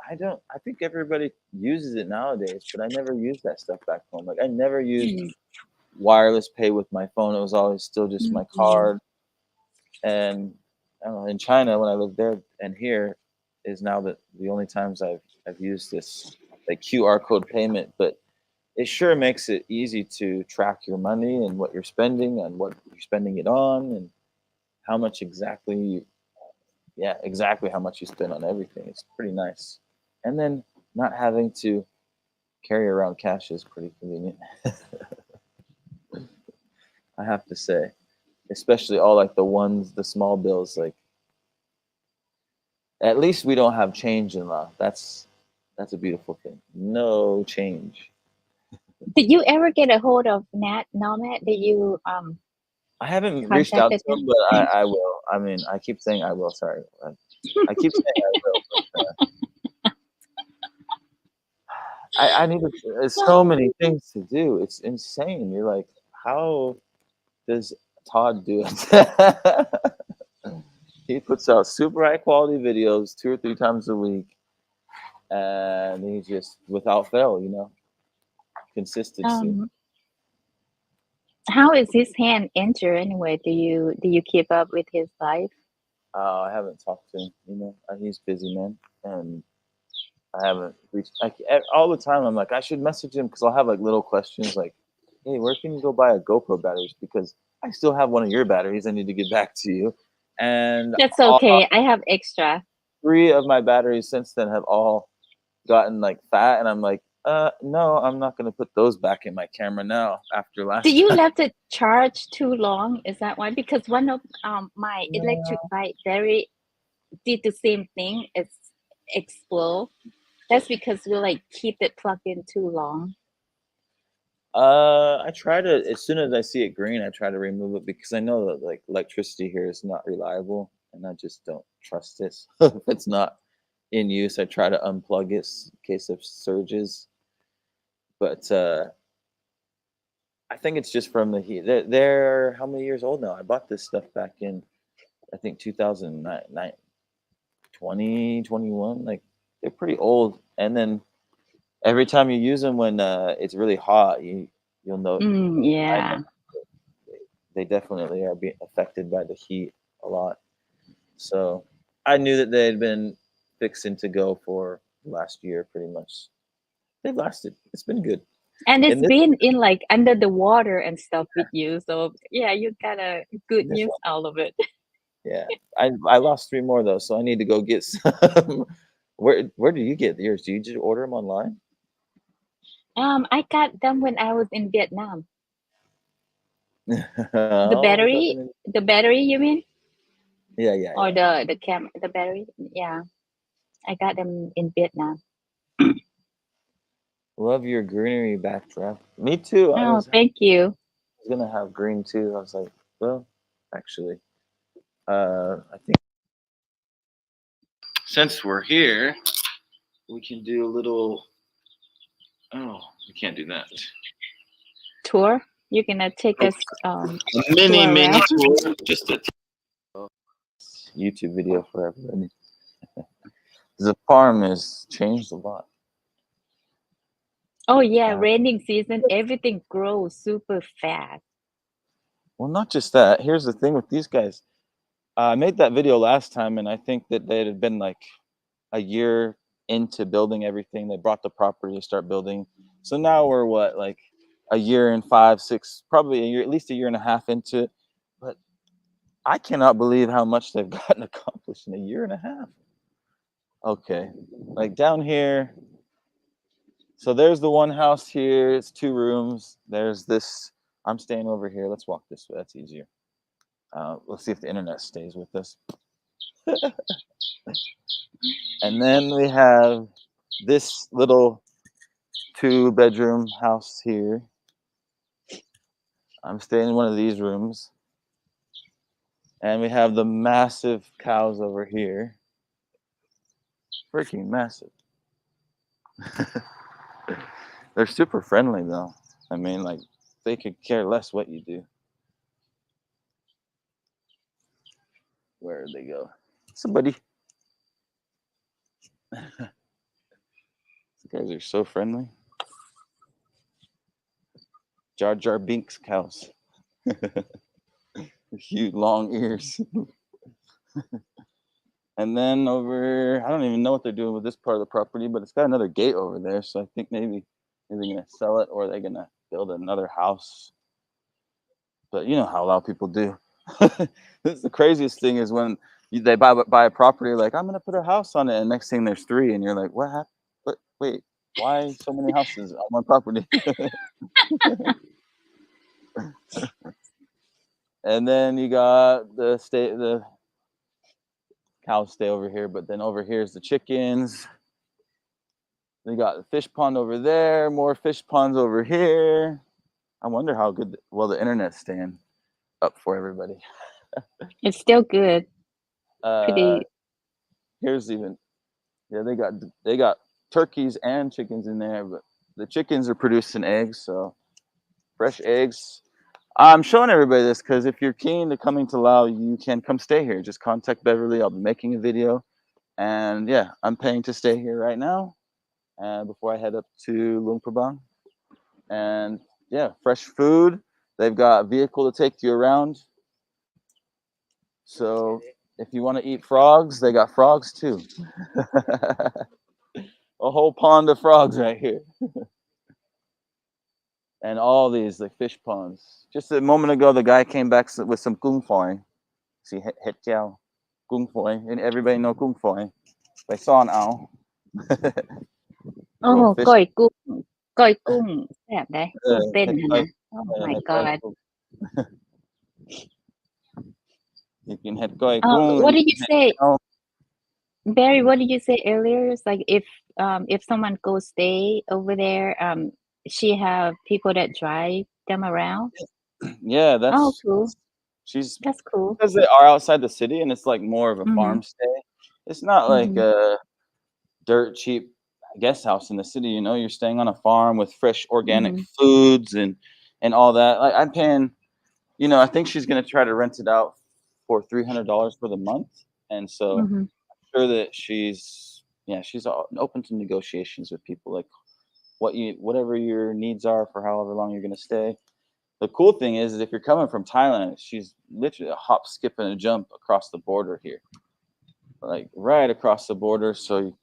I don't. I think everybody uses it nowadays, but I never used that stuff back home. Like I never used Mm, wireless pay with my phone. It was always still just my mm. card. And I don't know, in China when I lived there and here is now the only times I've used this like QR code payment, but it sure makes it easy to track your money and what you're spending and what you're spending it on and how much exactly yeah, exactly how much you spend on everything. It's pretty nice. And then not having to carry around cash is pretty convenient. I have to say, especially all like the small bills. Like at least we don't have change in law. That's a beautiful thing. No change. Did you ever get a hold of Nat Nomad? Did you I haven't reached out contacted to him, him? but I will. I mean, I keep saying I will. Sorry, I keep saying I will, but I need to. There's so many things to do. It's insane. You're like, how does Todd do it? He puts out super high quality videos 2 or 3 times a week, and he's just without fail. Consistency. Um, how is his hand injured anyway? Do you keep up with his life? I haven't talked to him. He's busy man, and I haven't reached. All the time, I'm like, I should message him because I'll have like little questions like, "Hey, where can you go buy a GoPro batteries? Because I still have one of your batteries. I need to get back to you." And That's all okay. I have extra. 3 of my batteries since then have all gotten like fat, and I'm like, no, I'm not gonna put those back in my camera now after Did last you time. let it charge too long? Is that why? Because one of my electric No. bike battery did the same thing. It's explode. That's because we like keep it plugged in too long. I try to as soon as I see it green, I try to remove it because I know that like electricity here is not reliable, and I just don't trust it. If it's not in use, I try to unplug it in case of surges. But I think it's just from the heat. They're how many years old now? I bought this stuff back in I think 2009, 2021. Like they're pretty old, and then every time you use them when it's really hot, you'll know. I know Yeah. they definitely are being affected by the heat a lot. So I knew that they had been fixing to go for last year, pretty much. They've lasted. It's been good. And it's And been in like under the water and stuff with you. So yeah, you got a good this news one, out of it. yeah. I lost 3 more though, so I need to go get some. Where do you get yours? Do you just order them online? I got them when I was in Vietnam. The Oh, what's battery, happening? the battery you mean? Yeah, yeah, Or yeah. the battery? Yeah. I got them in Vietnam. Love your greenery backdrop. Me too. I Oh, was thank you. gonna have green too. I was like, well, actually, I think since we're here, we can do a little. Oh, we can't do that. Tour. You're gonna take A us mini tour mini around. tour, just a YouTube video for everybody. The farm has changed a lot. Oh yeah, Uh, raining season, everything grows super fast. well, not just that. Here's the thing with these guys. I made that video last time, and I think that they had been like a year into building everything. They brought the property to start building. So now we're what, like a year and 5, 6, probably a year, at least a year and a half into it. But I cannot believe how much they've gotten accomplished in a year and a half. Okay, like down here. So there's the one house here. It's 2 rooms. There's this. I'm staying over here. Let's walk this way. That's easier. Let's see if the internet stays with us. And then we have this little 2 bedroom house here. I'm staying in one of these rooms. And we have the massive cows over here. Freaking massive. They're super friendly though. I mean, like they could care less what you do. Where did they go? Somebody. These guys are so friendly. Jar Jar Binks cows. Huge long ears. And then over, I don't even know what they're doing with this part of the property, but it's got another gate over there. So I think maybe they're gonna sell it or they're gonna build another house. But you know how a lot of people do. This the craziest thing is when they buy a property, like I'm gonna put a house on it, and next thing there's three, and you're like, what happened? What? Wait, why so many houses on one property? And then you got the cows stay over here, but then over here is the chickens. They got the fish pond over there, more fish ponds over here. I wonder how good well the internet's staying up for everybody. It's still good. Uh, Pretty. here's even yeah they got turkeys and chickens in there, but the chickens are producing eggs, so fresh eggs. I'm showing everybody this because if you're keen to coming to Laos, you can come stay here. Just contact Beverly. I'll be making a video, and yeah, I'm paying to stay here right now. Before I head up to Luang Prabang, and yeah, fresh food. They've got a vehicle to take you around. So if you want to eat frogs, they got frogs too. A whole pond of frogs right here. And all these like fish ponds. Just a moment ago, the guy came back with some kung foi. See, het jiao, kung foi, and everybody know kung foi. By Son Ao. โอ้โห Roll fish. ก้อยกุ้งแซ่บได้กุ้งเต้น Het หั่น koi, นะ Oh my het koi god. kung. You can het koi kung. What You did you can say, het Barry? What did you say earlier? It's like if someone goes stay over there, she have people that drive them around. yeah, Oh, cool. she's That's cool. because they are outside the city and it's like more of a Mhm. farm stay. It's not like Mhm. a dirt cheap guest house in the city. You know, you're staying on a farm with fresh organic Mhm. foods and all that. Like I'm paying, you know, I think she's gonna try to rent it out for $300 for the month, and so Mhm. I'm sure that she's open to negotiations with people like whatever your needs are for however long you're gonna stay. The cool thing is if you're coming from Thailand, she's literally a hop, skip, and a jump across the border here, like right across the border. So,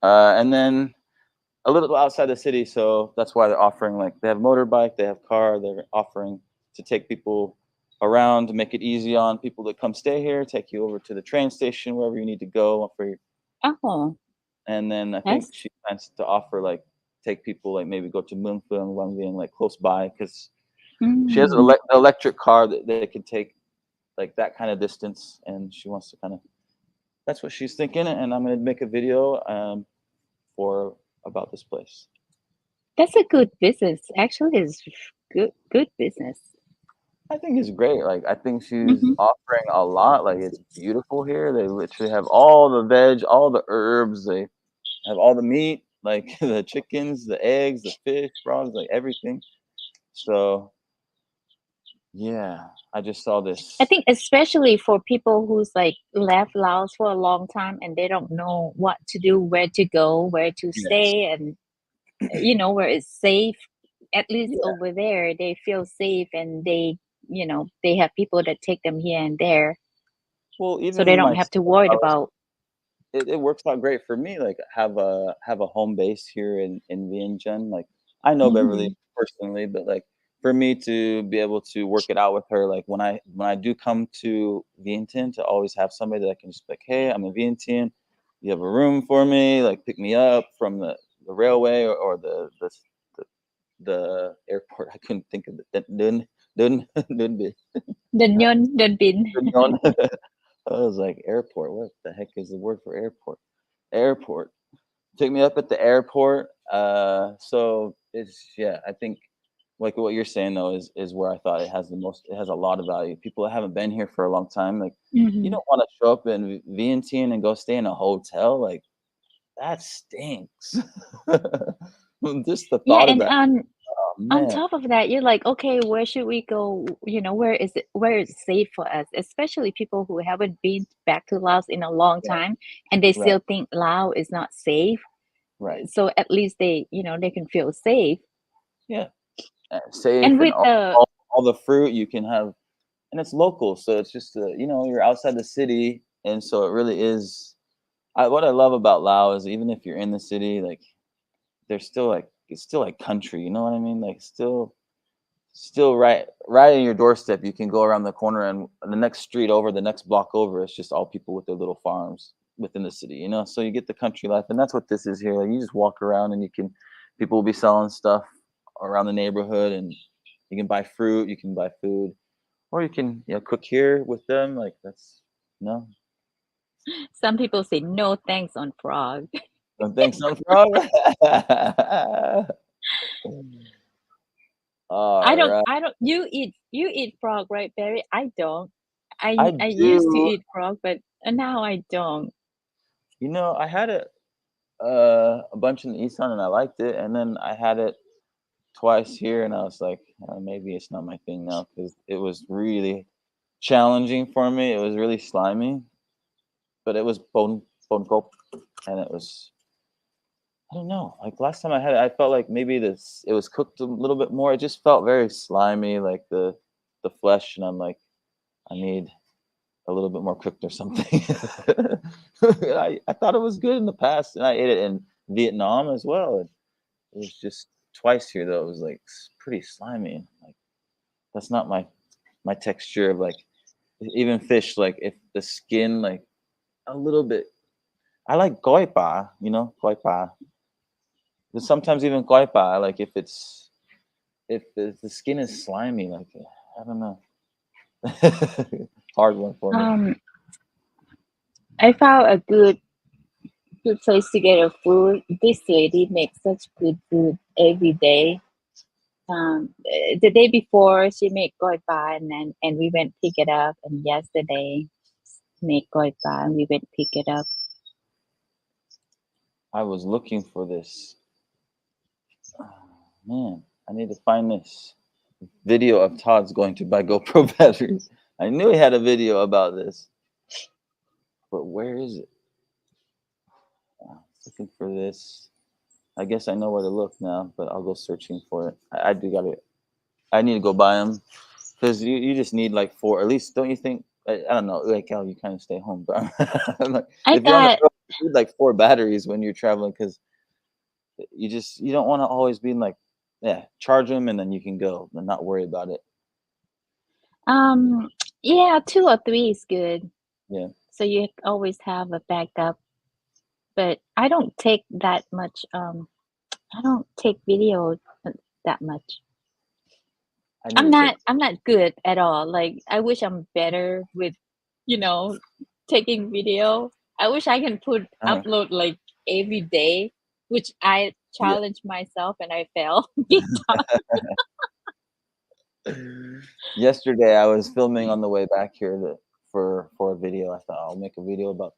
and then a little outside the city, so that's why they're offering like they have motorbike, they have car, they're offering to take people around to make it easy on people that come stay here, take you over to the train station wherever you need to go for your, Oh, and then I think that's she plans to offer like take people like maybe go to Moonfung, Wangvieng, like close by because she has an mm. electric car that they could take like that kind of distance, and she wants to kind of that's what she's thinking, and I'm gonna make a video for about this place. That's a good business. Actually, it's good business. I think it's great. Like I think she's Mhm. offering a lot. Like it's beautiful here. They literally have all the veg, all the herbs. They have all the meat, like the chickens, the eggs, the fish, frogs, like everything. So yeah, I just saw I this. think especially for people who's like left Laos for a long time and they don't know what to do, where to go, where to Yes. stay, and where it's safe. At least Yeah. over there, they feel safe and they have people that take them here and there, Well, so even they don't myself, have to worry I was about. it works out great for me. Like have a home base here in Vientiane. Like I know Beverly Mhm. personally, but like for me to be able to work it out with her, like when I do come to Vientiane, to always have somebody that I can just be like, hey, I'm in Vientiane. You have a room for me? Like pick me up from the railway or the, the airport. I couldn't think of it. Dun dun Đơn dun. I was like airport. What the heck is the word for airport? Airport. Pick me up at the airport. So it's yeah. I think like what you're saying though is where I thought it has the most. It has a lot of value. People that haven't been here for a long time, like you Mhm. don't want to show up in Vientiane and go stay in a hotel. Like that stinks. Just the Yeah, thought of and that. on man. top of that, you're like, okay, where should we go? You know, where is safe for us? Especially people who haven't been back to Laos in a long Yeah, time and they right, still think Laos is not safe. right. So at least they, they can feel safe. Yeah, And safe and with all, the all the fruit you can have, and it's local, so it's just you're outside the city, and so it really is. What I love about Laos is even if you're in the city, like there's still like it's still like country. You know what I mean? Like still right in your doorstep. You can go around the corner and the next street over, the next block over, it's just all people with their little farms within the city. So you get the country life, and that's what this is here. Like you just walk around and people will be selling stuff around the neighborhood, and you can buy fruit, you can buy food, or you can cook here with them. Like that's no. some people say no thanks on frog. Don't think something's wrong. All right. I don't you eat frog, right, Barry? I don't. I I used to do. eat frog, but now I don't. I had it a bunch in the East and I liked it, and then I had it twice here, and I was like, maybe it's not my thing now because it was really challenging for me. It was really slimy, but it was bone cope, and it was I don't know. Like last time I had it, I felt like maybe this it was cooked a little bit more. It just felt very slimy, like the flesh, and I'm like, I need a little bit more cooked or something. I thought it was good in the past, and I ate it in Vietnam as well. It was just twice here though. It was like pretty slimy. Like that's not my texture of like even fish. Like if the skin like a little bit. I like goi pa, goi pa. But sometimes even goi pa, like if the skin is slimy, like I don't know. Hard one for me. Um, I found a good place to get a food. This lady makes such good food every day. The day before she made gỏi pa and we went pick it up, and yesterday made gỏi pa and we went pick it up. I was looking for this. Oh, man, I need to find this video of Todd's going to buy GoPro batteries. I knew he had a video about this, but where is it? Looking for this. I guess I know where to look now, but I'll go searching for it. I do gotta. I need to go buy them because you just need like four at least, don't you think? I don't know. Like, Cal, you kind of stay home, but I'm like, I if you're on the got road, you need like four batteries when you're traveling because you don't want to always be in like, yeah, charge them and then you can go and not worry about it. um yeah, two or three is good. Yeah, So you always have a backup. But I don't take that much I don't take video that much. I need to take. I'm not good at all. Like I wish I'm better with, you know, taking video. I wish I can put Uh, upload like every day, which I yeah. challenge myself and I fail big time. Yesterday, I was filming on the way back here for a video. I thought I'll make a video about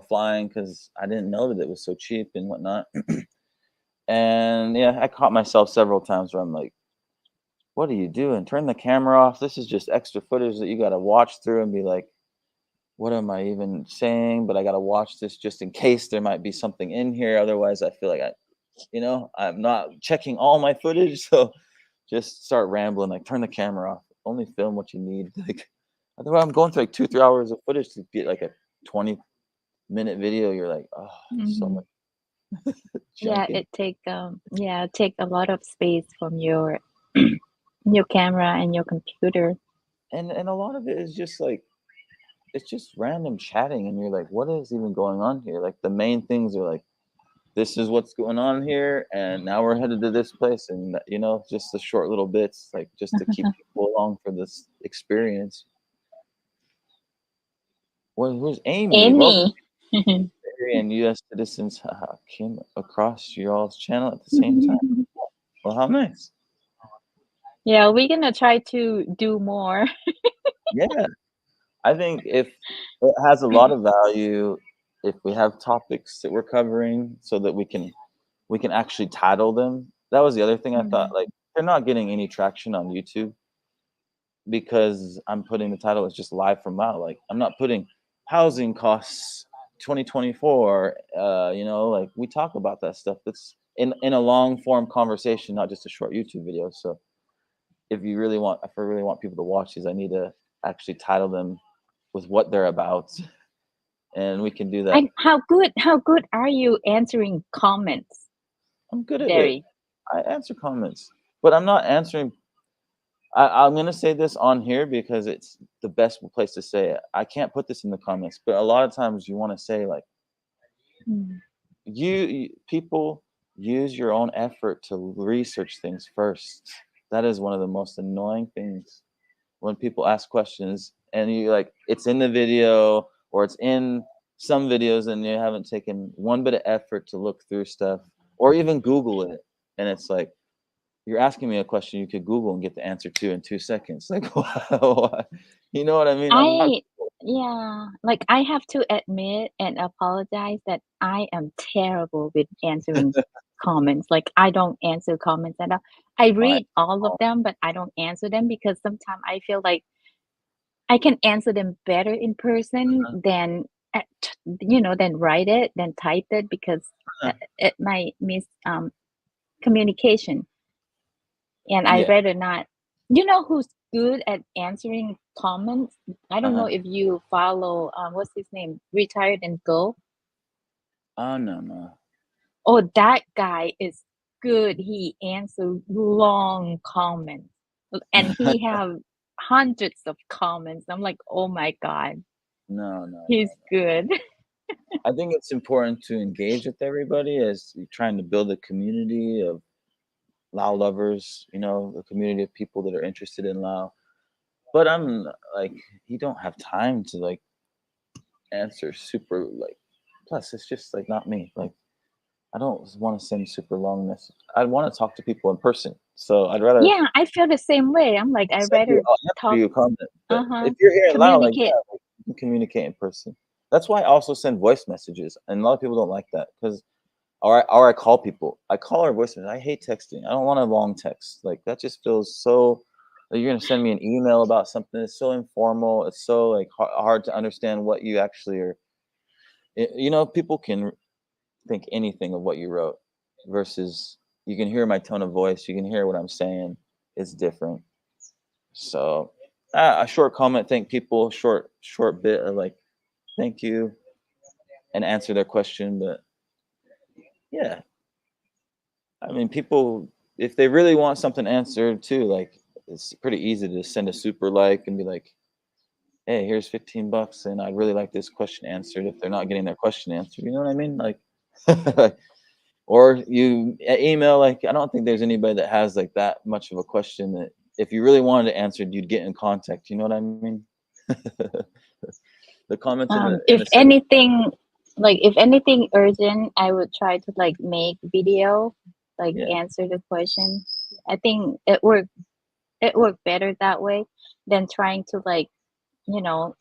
flying because I didn't know that it was so cheap and whatnot. And yeah, I caught myself several times where I'm like, "What are you doing? Turn the camera off. This is just extra footage that you got to watch through and be like, what am I even saying? But I got to watch this just in case there might be something in here. Otherwise, I feel like I'm not checking all my footage. So just start rambling, like turn the camera off. Only film what you need. Like otherwise, I'm going through like 2-3 hours of footage to get like a 20-minute video. You're like, oh, so Mhm. much junk in. It take a lot of space from your your camera and your computer. And a lot of it is just like it's just random chatting, and you're like, what is even going on here? Like the main things are like, this is what's going on here, and now we're headed to this place, and just the short little bits, like just to keep people along for this experience. Well, who's Amy? Welcome, Amy. and U.S. citizens came across your all's channel at the same time. Well, how nice. Yeah, we're gonna try to do more. Yeah, I think if it has a lot of value, if we have topics that we're covering, so that we can actually title them. That was the other thing I thought. Mhm. Like they're not getting any traction on YouTube because I'm putting the title as just live from Lao. Like I'm not putting housing costs 2024. Like we talk about that stuff. That's in a long form conversation, not just a short YouTube video. So if I really want people to watch these, I need to actually title them with what they're about, and we can do that. And how good are you answering comments, I'm good at it. Derry? I answer comments, but I'm not answering. I'm gonna say this on here because it's the best place to say it. I can't put this in the comments, but a lot of times you want to say like Mm. people use your own effort to research things first. That is one of the most annoying things when people ask questions and you like it's in the video or it's in some videos and you haven't taken one bit of effort to look through stuff or even Google it, and it's like you're asking me a question you could Google and get the answer to in 2 seconds. Like, wow, you know what I mean? I'm not. I Yeah, like I have to admit and apologize that I am terrible with answering comments. Like I don't answer comments at all. I My read all of fault. them, but I don't answer them because sometimes I feel like I can answer them better in person than than write it, than type it because Uh-huh. it might miss communication. And I Yeah. rather not. You know who's good at answering comments? I don't know Uh-huh. if you follow, what's his name? Retired and Go. Oh no, no. Oh, that guy is good. He answers long comments, and he have hundreds of comments. I'm like, oh my God, No, no, he's no. good. I think it's important to engage with everybody as you're trying to build a community of Lao lovers, a community of people that are interested in Lao. But I'm like, you don't have time to like answer super like. Plus, it's just like not me. Like, I don't want to send super long messages. I want to talk to people in person. So I'd rather Yeah, I feel the same way. I'm like, I rather I'll answer talk, you a comment. But uh-huh, if you're here in Lao, like communicate. yeah, like, you can communicate in person. That's why I also send voice messages, and a lot of people don't like that because or I call people. I call our voice message. I hate texting. I don't want a long text. Like that just feels so. Like, you're gonna send me an email about something. It's so informal. It's so like hard to understand what you actually are. People can think anything of what you wrote, versus you can hear my tone of voice. You can hear what I'm saying. It's different. So a short comment, thank people. Short bit of like thank you and answer their question. But yeah, I mean, people, if they really want something answered too, like it's pretty easy to send a super like and be like, "Hey, here's $15, and I'd really like this question answered." If they're not getting their question answered, you know what I mean? Like, or you email. Like, I don't think there's anybody that has like that much of a question that if you really wanted it answered, you'd get in contact. You know what I mean? The comments in the If section. anything, if anything urgent, I would try to like make video, like Yeah, answer the question. I think it worked better that way than trying to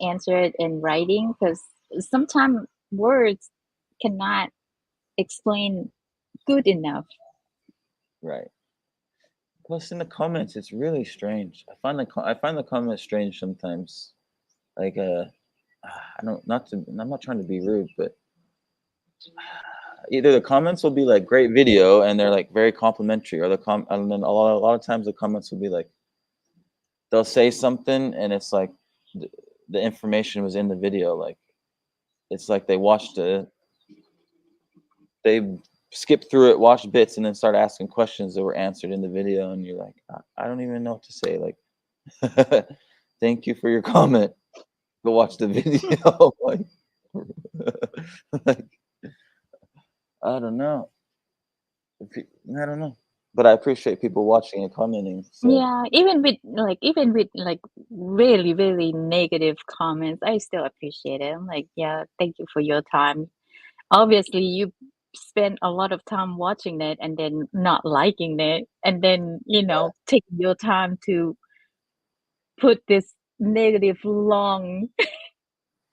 answer it in writing because sometimes words cannot explain good enough. right. Plus, in the comments, it's really strange. I find the comments strange sometimes. Like, I don't not to. I'm not trying to be rude, but either the comments will be like great video and they're like very complimentary, or and then a lot of times the comments will be like they'll say something and it's like the, the information was in the video. Like it's like they skipped through it, watched bits, and then started asking questions that were answered in the video, and you're like, I don't even know what to say. Like, thank you for your comment. Go watch the video. Like, like, I don't know. I don't know. But I appreciate people watching and commenting. So Yeah, even with really, really negative comments, I still appreciate it. I'm like, yeah, thank you for your time. Obviously, you spend a lot of time watching it and then not liking it, and then, taking your time to put this negative long right.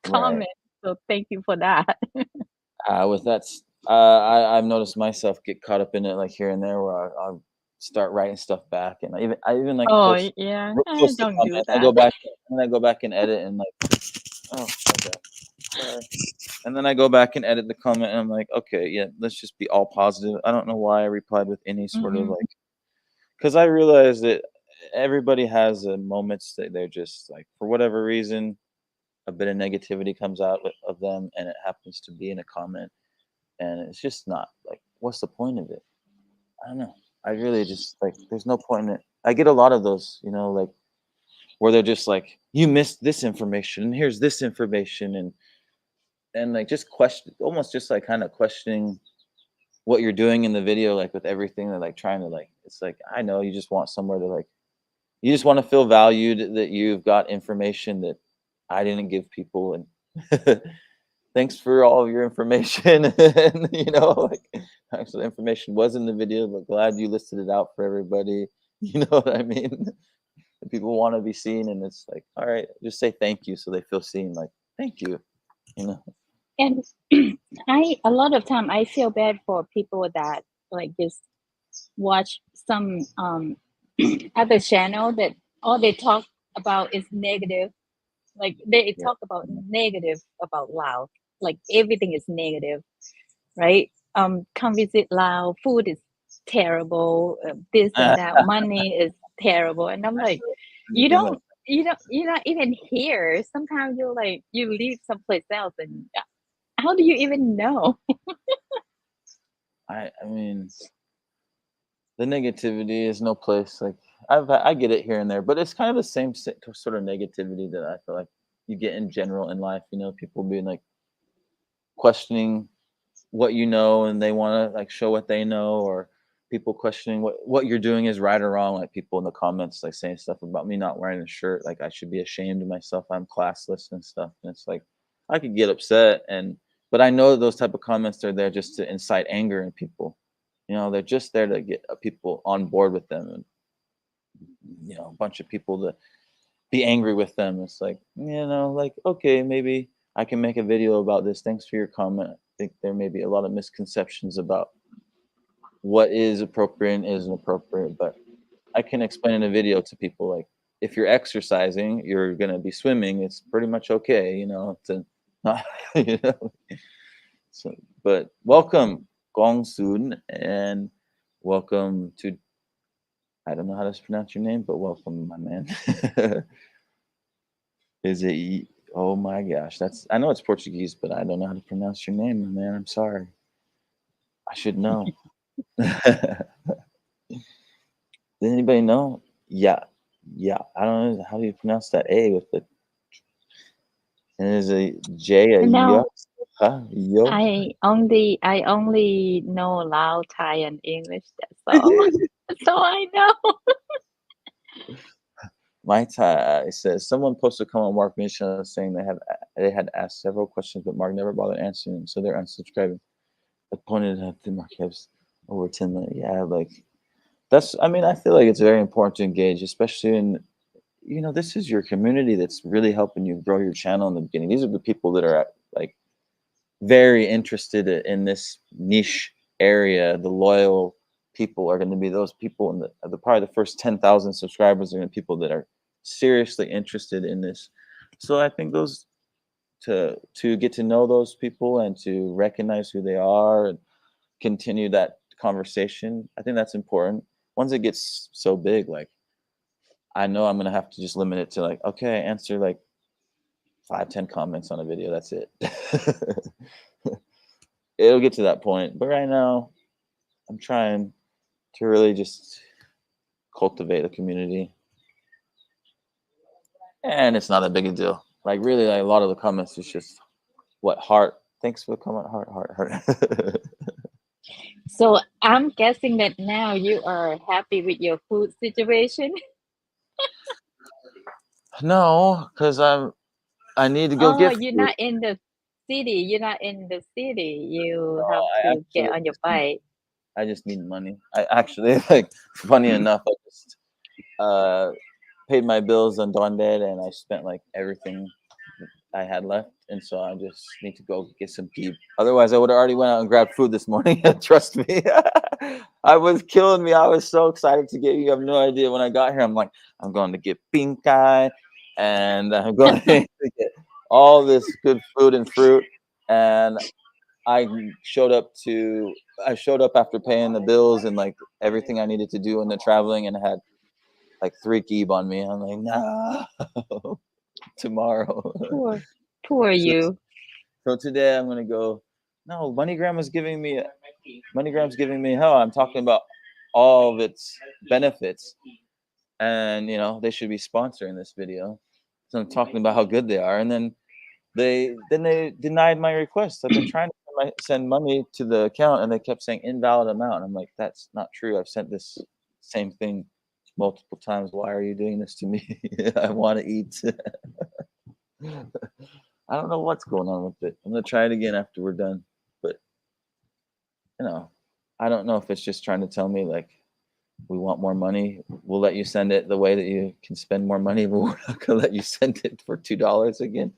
comment. So thank you for that. With that, I've noticed myself get caught up in it like here and there where I start writing stuff back, and I even like Oh, post yeah. post the Don't do comment. I that. go back and I go back and edit and like, oh, okay, sorry. And then I go back and edit the comment, and I'm like, okay, yeah, let's just be all positive. I don't know why I replied with any sort of Mhm. like, because I realize that everybody has moments that they're just like, for whatever reason, a bit of negativity comes out of them, and it happens to be in a comment, and it's just not like, what's the point of it? I don't know. I really just like, there's no point in it. I get a lot of those, like where they're just like, you missed this information, and here's this information, and like just question, almost just like kind of questioning what you're doing in the video, like with everything, that like trying to like, it's like, I know you just want somewhere to like, you just want to feel valued, that you've got information that I didn't give people, and thanks for all of your information. And like, actually, the information was in the video, but glad you listed it out for everybody. You know what I mean? People want to be seen, and it's like, all right, just say thank you so they feel seen. Like, thank you. You know? And I a lot of time I feel bad for people that like just watch some other channel that all they talk about is negative. Like they Yeah. talk about negative about Laos. Like everything is negative, right? Come visit Laos. Food is terrible. This and that. Money is terrible. And I'm like, you Anything like, don't, you're not even here. Sometimes you're like, you leave someplace else, and how do you even know? I mean, the negativity is no place. Like, I get it here and there, but it's kind of the same sort of negativity that I feel like you get in general in life. People being like questioning what you know, and they want to like show what they know, or people questioning what you're doing is right or wrong, like people in the comments like saying stuff about me not wearing a shirt, like I should be ashamed of myself, I'm classless and stuff, and it's like, I could get upset, but I know those type of comments are there just to incite anger in people. They're just there to get people on board with them, and a bunch of people to be angry with them. It's like, like, okay, maybe I can make a video about this. Thanks for your comment. I think there may be a lot of misconceptions about what is appropriate and isn't appropriate, but I can explain in a video to people, like, if you're exercising, you're gonna be swimming, it's pretty much okay, to not, you know. So, but welcome, Gong Soon, and welcome to, I don't know how to pronounce your name, but welcome, my man. Is it? Oh my gosh, I know it's Portuguese, but I don't know how to pronounce your name, my man. I'm sorry. I should know. Does anybody know? Yeah, yeah. I don't know how do you pronounce that A with the, and is a J a yo? No, Huh? Yo? I only know Lao, Thai, and English. That's all. That's all I know. My tie, it says someone posted a comment on Mark Misha saying they had asked several questions, but Mark never bothered answering them, so they're unsubscribing. I pointed out that Mark has over 10 million. Yeah, like, I mean, I feel like it's very important to engage, especially in, this is your community that's really helping you grow your channel in the beginning. These are the people that are like very interested in this niche area. The loyal people are going to be those people in probably the first 10,000 subscribers are going to be people that are seriously interested in this. So I think those, to get to know those people and to recognize who they are and continue that conversation, I think that's important. Once it gets so big, like, I know I'm gonna have to just limit it to like, okay, answer like 5, 10 comments on a video. That's it. It'll get to that point, but right now, I'm trying to really just cultivate a community, and it's not a big a deal. Like, really, like, a lot of the comments is just what heart. Thanks for the comment, heart, heart, heart. So I'm guessing that now you are happy with your food situation. No, because I need to go Oh, get you're food. not in the city. You're not in the city. No, You have I to get actually on your bike. I just need money. I actually, like, funny enough, I just uh paid my bills on Donde, and I spent like everything I had left, and so I just need to go get some keep. Otherwise, I would have already went out and grabbed food this morning. Trust me. I was killing me. I was so excited to get you. You have no idea. When I got here, I'm like, I'm going to get pink eye, and I'm going to get all this good food and fruit. And I showed up to I showed up after paying the bills and like everything I needed to do in the traveling, and had like 3 keep on me. I'm like, no, tomorrow. Poor, poor so, you. so today I'm gonna go. No, MoneyGram is giving me MoneyGram's giving me hell. I'm talking about all of its benefits, and they should be sponsoring this video. So I'm talking about how good they are, and then they denied my request. I've been trying to send money to the account, and they kept saying invalid amount. I'm like, that's not true. I've sent this same thing multiple times. Why are you doing this to me? I want to eat. I don't know what's going on with it. I'm gonna try it again after we're done. But you know, I don't know if it's just trying to tell me like we want more money. We'll let you send it the way that you can spend more money, but we're not gonna let you send it for $2 again.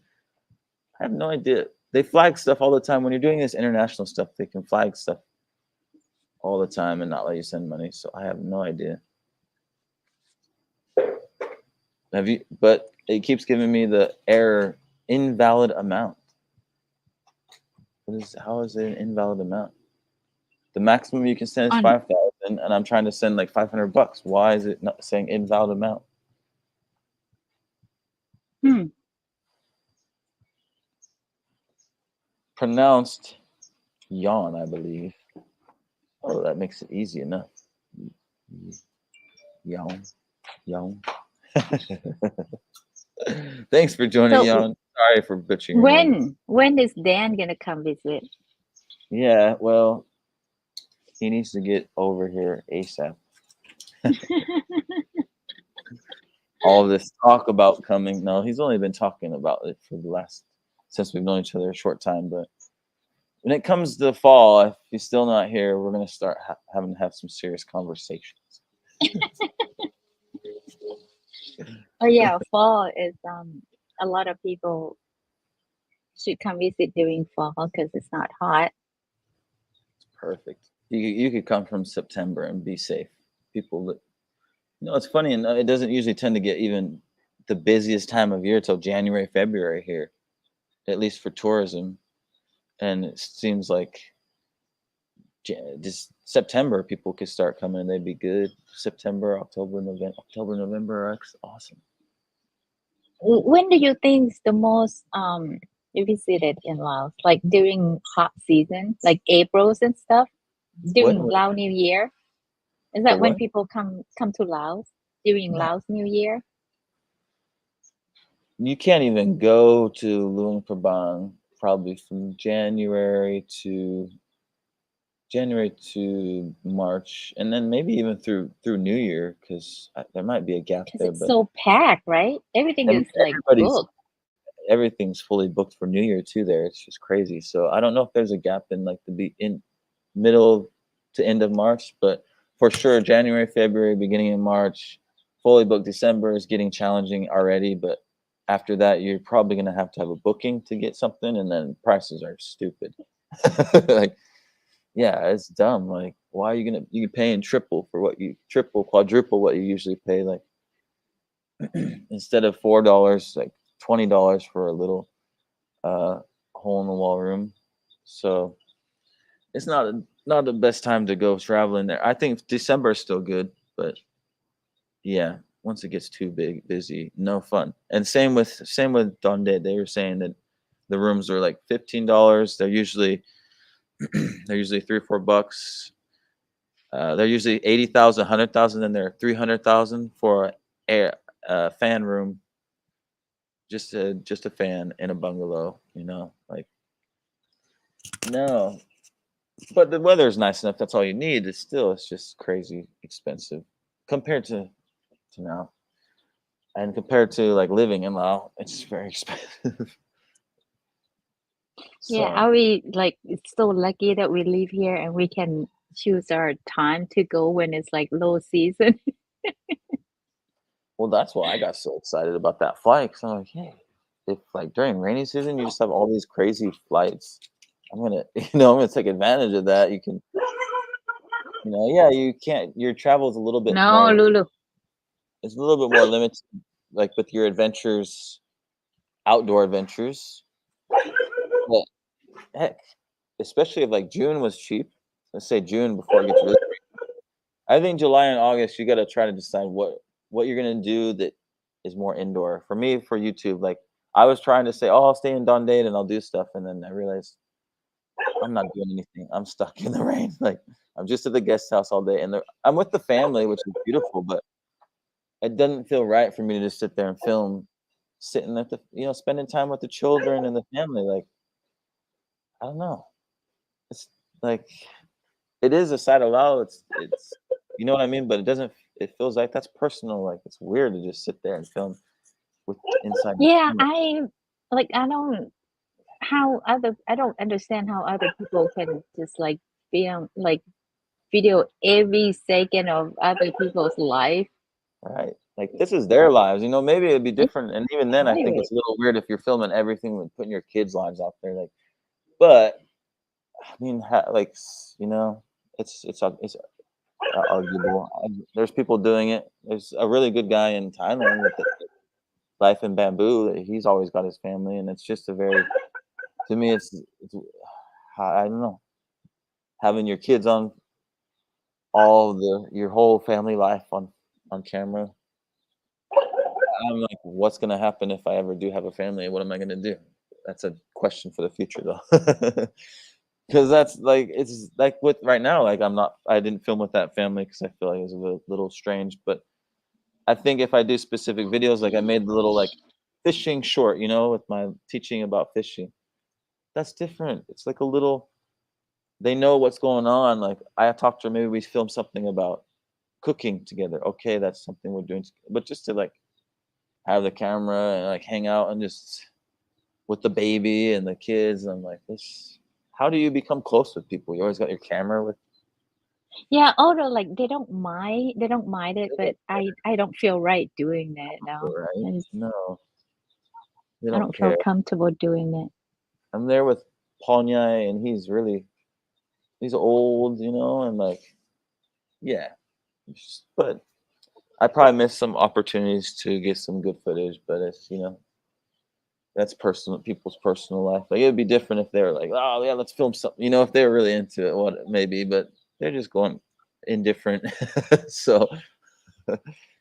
I have no idea. They flag stuff all the time. When you're doing this international stuff, they can flag stuff all the time and not let you send money. So I have no idea. Have you? But it keeps giving me the error invalid amount. How is it an invalid amount? The maximum you can send is On 5,000, and I'm trying to send like $500. Why is it not saying invalid amount? hmm. Pronounced yawn, I believe. Oh, that makes it easy enough. Yawn, yawn. Thanks for joining, So yawn. Sorry for butchering your name. when is Dan gonna come visit? Yeah, well, he needs to get over here ASAP. All this talk about coming. No, he's only been talking about it for the last since we've known each other a short time. But when it comes to the fall, if he's still not here, we're gonna start having to have some serious conversations. Oh yeah, fall is a lot of people should come visit during fall because it's not hot. Perfect. You could come from September and be safe. People that it's funny, and it doesn't usually tend to get even the busiest time of year till January, February here, at least for tourism. And it seems like just September people could start coming and they'd be good. September, October, November are awesome. When do you think is the most you visited in Laos? Like during hot season, like April's and stuff? During When Lao New Year? Is the that when what? people come to Laos? During No, Laos New Year? you can't even go to Luang Prabang probably from January to March, and then maybe even through New Year, because there might be a gap Because there. it's But so packed, right? Everything is like everybody's booked. everything's fully booked for New Year too. There, it's just crazy. So I don't know if there's a gap in like the in middle to end of March, but for sure January, February, beginning of March, fully booked. December is getting challenging already, but after that, you're probably gonna have to have a booking to get something, and then prices are stupid. Like, yeah, it's dumb. Like, why are you paying triple, quadruple what you usually pay? Like, instead of $4, like $20 for a little uh, hole in the wall room. So it's not the best time to go traveling there. I think December is still good, but yeah, once it gets too busy, no fun. And same with Donde. They were saying that the rooms are like $15. They're usually $3 or $4. They're usually 80,000, 100,000, and they're 300,000 for a fan room, just a fan in a bungalow. Like, no. But the weather is nice enough. That's all you need. It's just crazy expensive compared to now, and compared to like living in Laos, it's very expensive. Yeah, So, are we like it's so lucky that we live here and we can choose our time to go when it's like low season? well, that's why I got so excited about that flight. Because I'm like, hey, if like during rainy season you just have all these crazy flights, I'm gonna take advantage of that. You can Yeah, you can't. Your travel is a little bit No, more. Lulu. It's a little bit more limited, like with your adventures, outdoor adventures. But heck, especially if like June was cheap. Let's say June before it gets really. I think July and August, you got to try to decide what you're gonna do that is more indoor. For me, for YouTube, like I was trying to say, oh, I'll stay in Don Dade and I'll do stuff, and then I realized I'm not doing anything. I'm stuck in the rain. Like I'm just at the guest house all day, and I'm with the family, which is beautiful, but it doesn't feel right for me to just sit there and film, sitting at the, spending time with the children and the family. Like I don't know. It's like it is a side of Lao. It's you know what I mean, but it doesn't. It feels like that's personal. Like it's weird to just sit there and film with inside your Yeah, camera. I like I don't understand how other people can just like film like video every second of other people's life. Right. Like this is their lives. Maybe it'd be It's different. And even then, I think private. it's a little weird if you're filming everything with putting your kids' lives out there. Like, but I mean, it's arguable. There's people doing it. There's a really good guy in Thailand with the Life in Bamboo. He's always got his family, and it's just a very, to me, it's I don't know, having your kids on your whole family life on camera. I'm like, what's gonna happen if I ever do have a family? What am I gonna do? That's a question for the future, though. Because that's like it's like with right now, like I didn't film with that family because I feel like it was a little strange. But I think if I do specific videos, like I made the little like fishing short, with my teaching about fishing. That's different. It's like a little. They know what's going on. Like I talked to her, maybe we film something about cooking together. Okay, that's something we're doing. But just to like have the camera and like hang out and just with the baby and the kids. I'm like, this. How do you become close with people? You always got your camera with. Yeah, although like they don't mind it, but I don't feel right doing that now. Right? No, they I don't don't feel care. comfortable doing that. I'm there with Ponyai, and he's old, and like, yeah. But I probably missed some opportunities to get some good footage. But that's personal, people's personal life. Like it'd be different if they were like, oh yeah, let's film something. If they were really into it, what it may be. But they're just going indifferent. So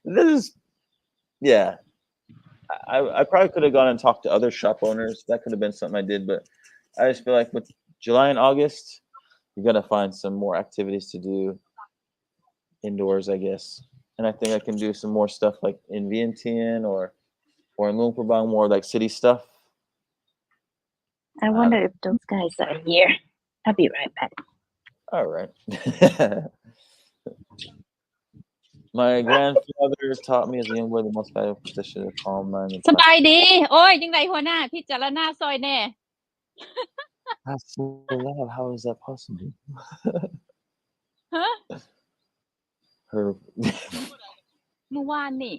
this is, yeah. I probably could have gone and talked to other shop owners. That could have been something I did, but I just feel like with July and August, you got to find some more activities to do indoors, I guess. And I think I can do some more stuff like in Vientiane or in Luang Prabang, more like city stuff. I I wonder don't. if those guys are here. I'll be right back. All right. My grandfather taught me as a young boy the most valuable possession is a calm mind and สบาย prosperity. ดีโอ้ยจังไดหัวหน้าพิจารณาซอยแน่ That's so loud. How is that possible? ฮะ Her. เมื่อวานนี่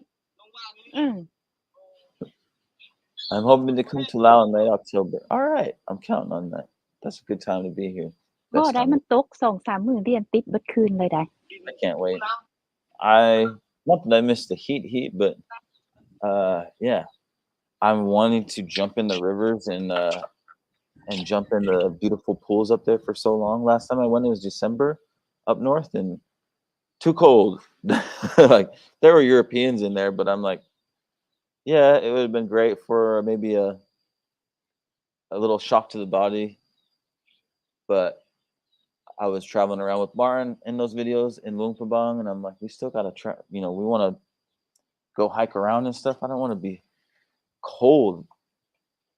อืม I'm hoping to come to Laos in late October. All right, I'm counting on that. That's a good time to be here. บ่ Best ได้ time. มันตก 2-3 มื้อเรียนติดเบิดคืนเลยได้ I can't wait. Not that I miss the heat, but yeah, I'm wanting to jump in the rivers and jump in the beautiful pools up there for so long. Last time I went, it was December up north and too cold. Like there were Europeans in there, but I'm like, yeah, it would have been great for maybe a little shock to the body, but I was traveling around with Martin in those videos in Luang Prabang, and I'm like, we still gotta try. We want to go hike around and stuff. I don't want to be cold.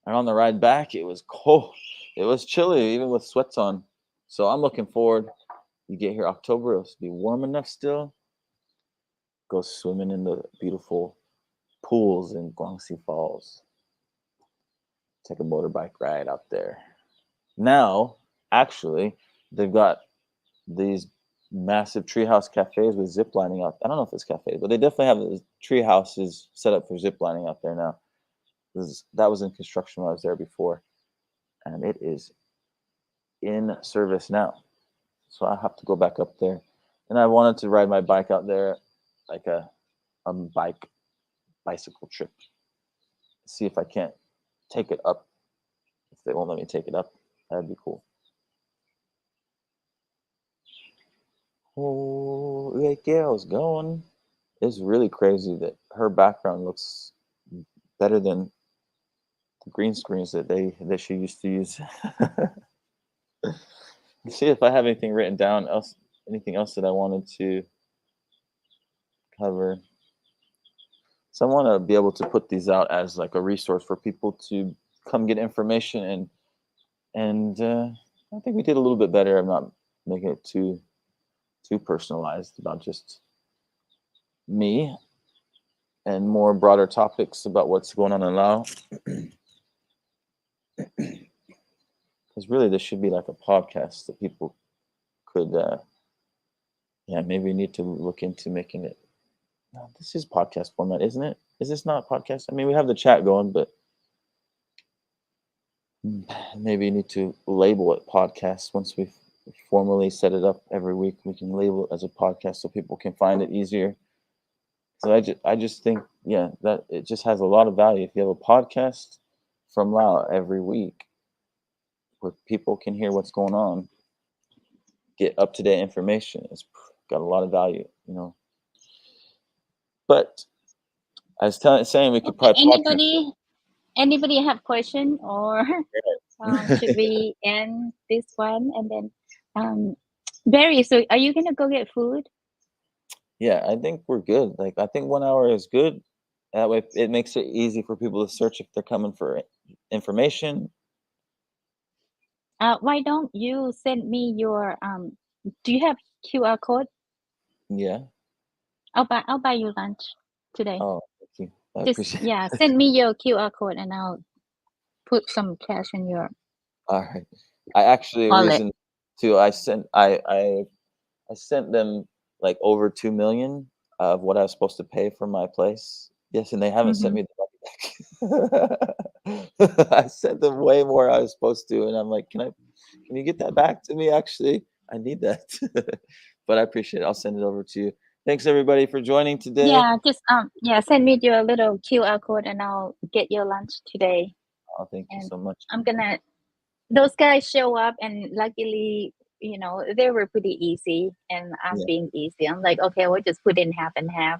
And on the ride back, it was cold. It was chilly, even with sweats on. So I'm looking forward. You get here October, it'll be warm enough still. Go swimming in the beautiful pools in Guangxi Falls. Take a motorbike ride out there. Now, actually, they've got these massive treehouse cafes with zip lining out. I don't know if it's cafes, but they definitely have tree houses set up for zip lining out there now. That was in construction when I was there before, and it is in service now. So I have to go back up there. and I wanted to ride my bike out there, like a bicycle trip. See if I can't take it up. If they won't let me take it up, that'd be cool. Oh, yeah, girl's going. It's really crazy that her background looks better than the green screens that she used to use. See if I have anything written down else, anything else that I wanted to cover. So I want to be able to put these out as like a resource for people to come get information, and I think we did a little bit better. I'm not making it too personalized about just me, and more broader topics about what's going on in Laos. Because really, this should be like a podcast that people could, yeah, maybe need to look into making it. No, this is podcast format, isn't it? Is this not podcast? I mean, we have the chat going, but maybe you need to label it podcast once we formally set it up every week. We can label it as a podcast so people can find it easier. So I just think, yeah, that it just has a lot of value. If you have a podcast from Lao every week where people can hear what's going on, get up to date information, it's got a lot of value, you know. But I was saying we could Okay, probably podcast. anybody have question, or should we end this one and then Barry, so are you gonna go get food? Yeah, I think we're good. Like, I think 1 hour is good. That way, it makes it easy for people to search if they're coming for information. Why don't you send me your do you have QR code? Yeah. I'll buy you lunch today. Oh, thank you. I Just, appreciate it. yeah, send me your QR code and I'll put some cash in your All right. I actually a wallet. reason to I sent them like over 2 million of what I was supposed to pay for my place. Yes, and they haven't sent Mm-hmm. me the money back. I sent them way more I was supposed to, and I'm like, can you get that back to me? Actually, I need that. But I appreciate it. I'll send it over to you. Thanks everybody for joining today. Yeah, just yeah, send me your little QR code and I'll get your lunch today. Oh, thank you And so much. I'm gonna those guys show up and luckily, they were pretty easy and I'm Yeah. being easy. I'm like, okay, we'll just put in half and half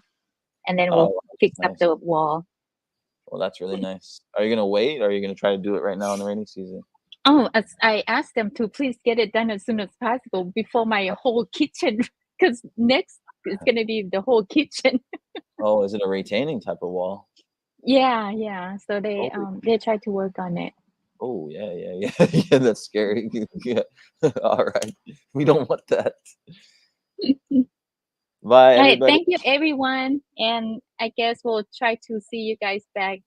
and then we'll Oh, fix that's up nice. the wall. Well, that's really nice. Are you gonna wait, or are you gonna try to do it right now in the rainy season? Oh, as I asked them to please get it done as soon as possible before my whole kitchen, because next it's gonna be the whole kitchen. Oh, is it a retaining type of wall? Yeah, yeah. So they Oh, they try to work on it. oh, yeah, yeah, yeah, yeah. That's scary. Yeah. All right, we don't want that. Bye, All right, everybody. thank you everyone, and I guess we'll try to see you guys back.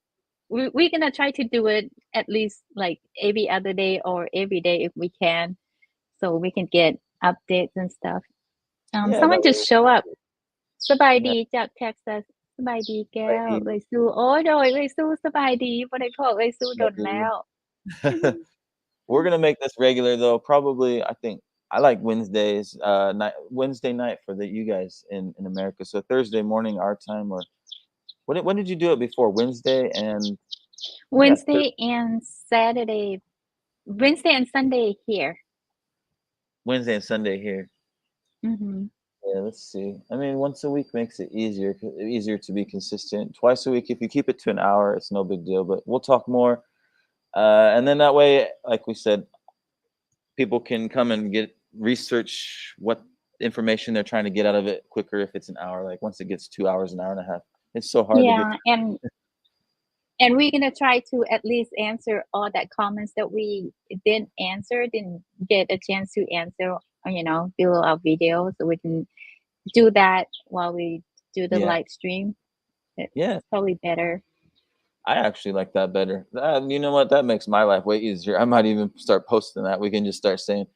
We're gonna try to do it at least like every other day or every day if we can, so we can get updates and stuff. Yeah, that Someone way. just show up. Yeah, สบายดีจาก Texas สบายดีแก้วเวยสู้โอ้ยโดยเวยสู้สบายดีบ่ได้พอเวยสู้โดนแล้ว we're gonna make this regular though. Probably, I think I like Wednesdays, Wednesday night for the you guys in America. So Thursday morning our time, or when did you do it before? Wednesday and yeah, Wednesday and Saturday, Wednesday and Sunday here. Wednesday and Sunday here. Hmm. Yeah, let's see. I mean, once a week makes it easier to be consistent. Twice a week, if you keep it to an hour, it's no big deal. But we'll talk more, and then that way, like we said, people can come and get research what information they're trying to get out of it quicker if it's an hour. Like once it gets 2 hours, an hour and a half, it's so hard to get. Yeah, and we're gonna try to at least answer all that comments that we didn't get a chance to answer, below our video, so we can do that while we do the Yeah, live stream. It's yeah. probably better. I actually like that better. You know what? That makes my life way easier. I might even start posting that. We can just start saying,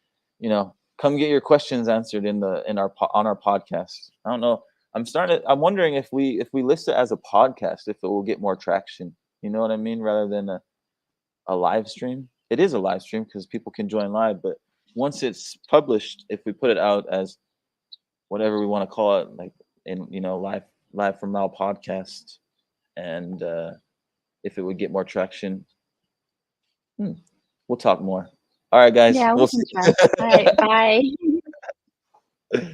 come get your questions answered on our podcast. I don't know. I'm wondering if we list it as a podcast, if it will get more traction. You know what I mean? Rather than a live stream. It is a live stream because people can join live, but once it's published, if we put it out as whatever we want to call it, like in live from Lao podcast, and if it would get more traction, hmm, we'll talk more. All right, guys, Yeah, we we'll can see. try. All right, bye.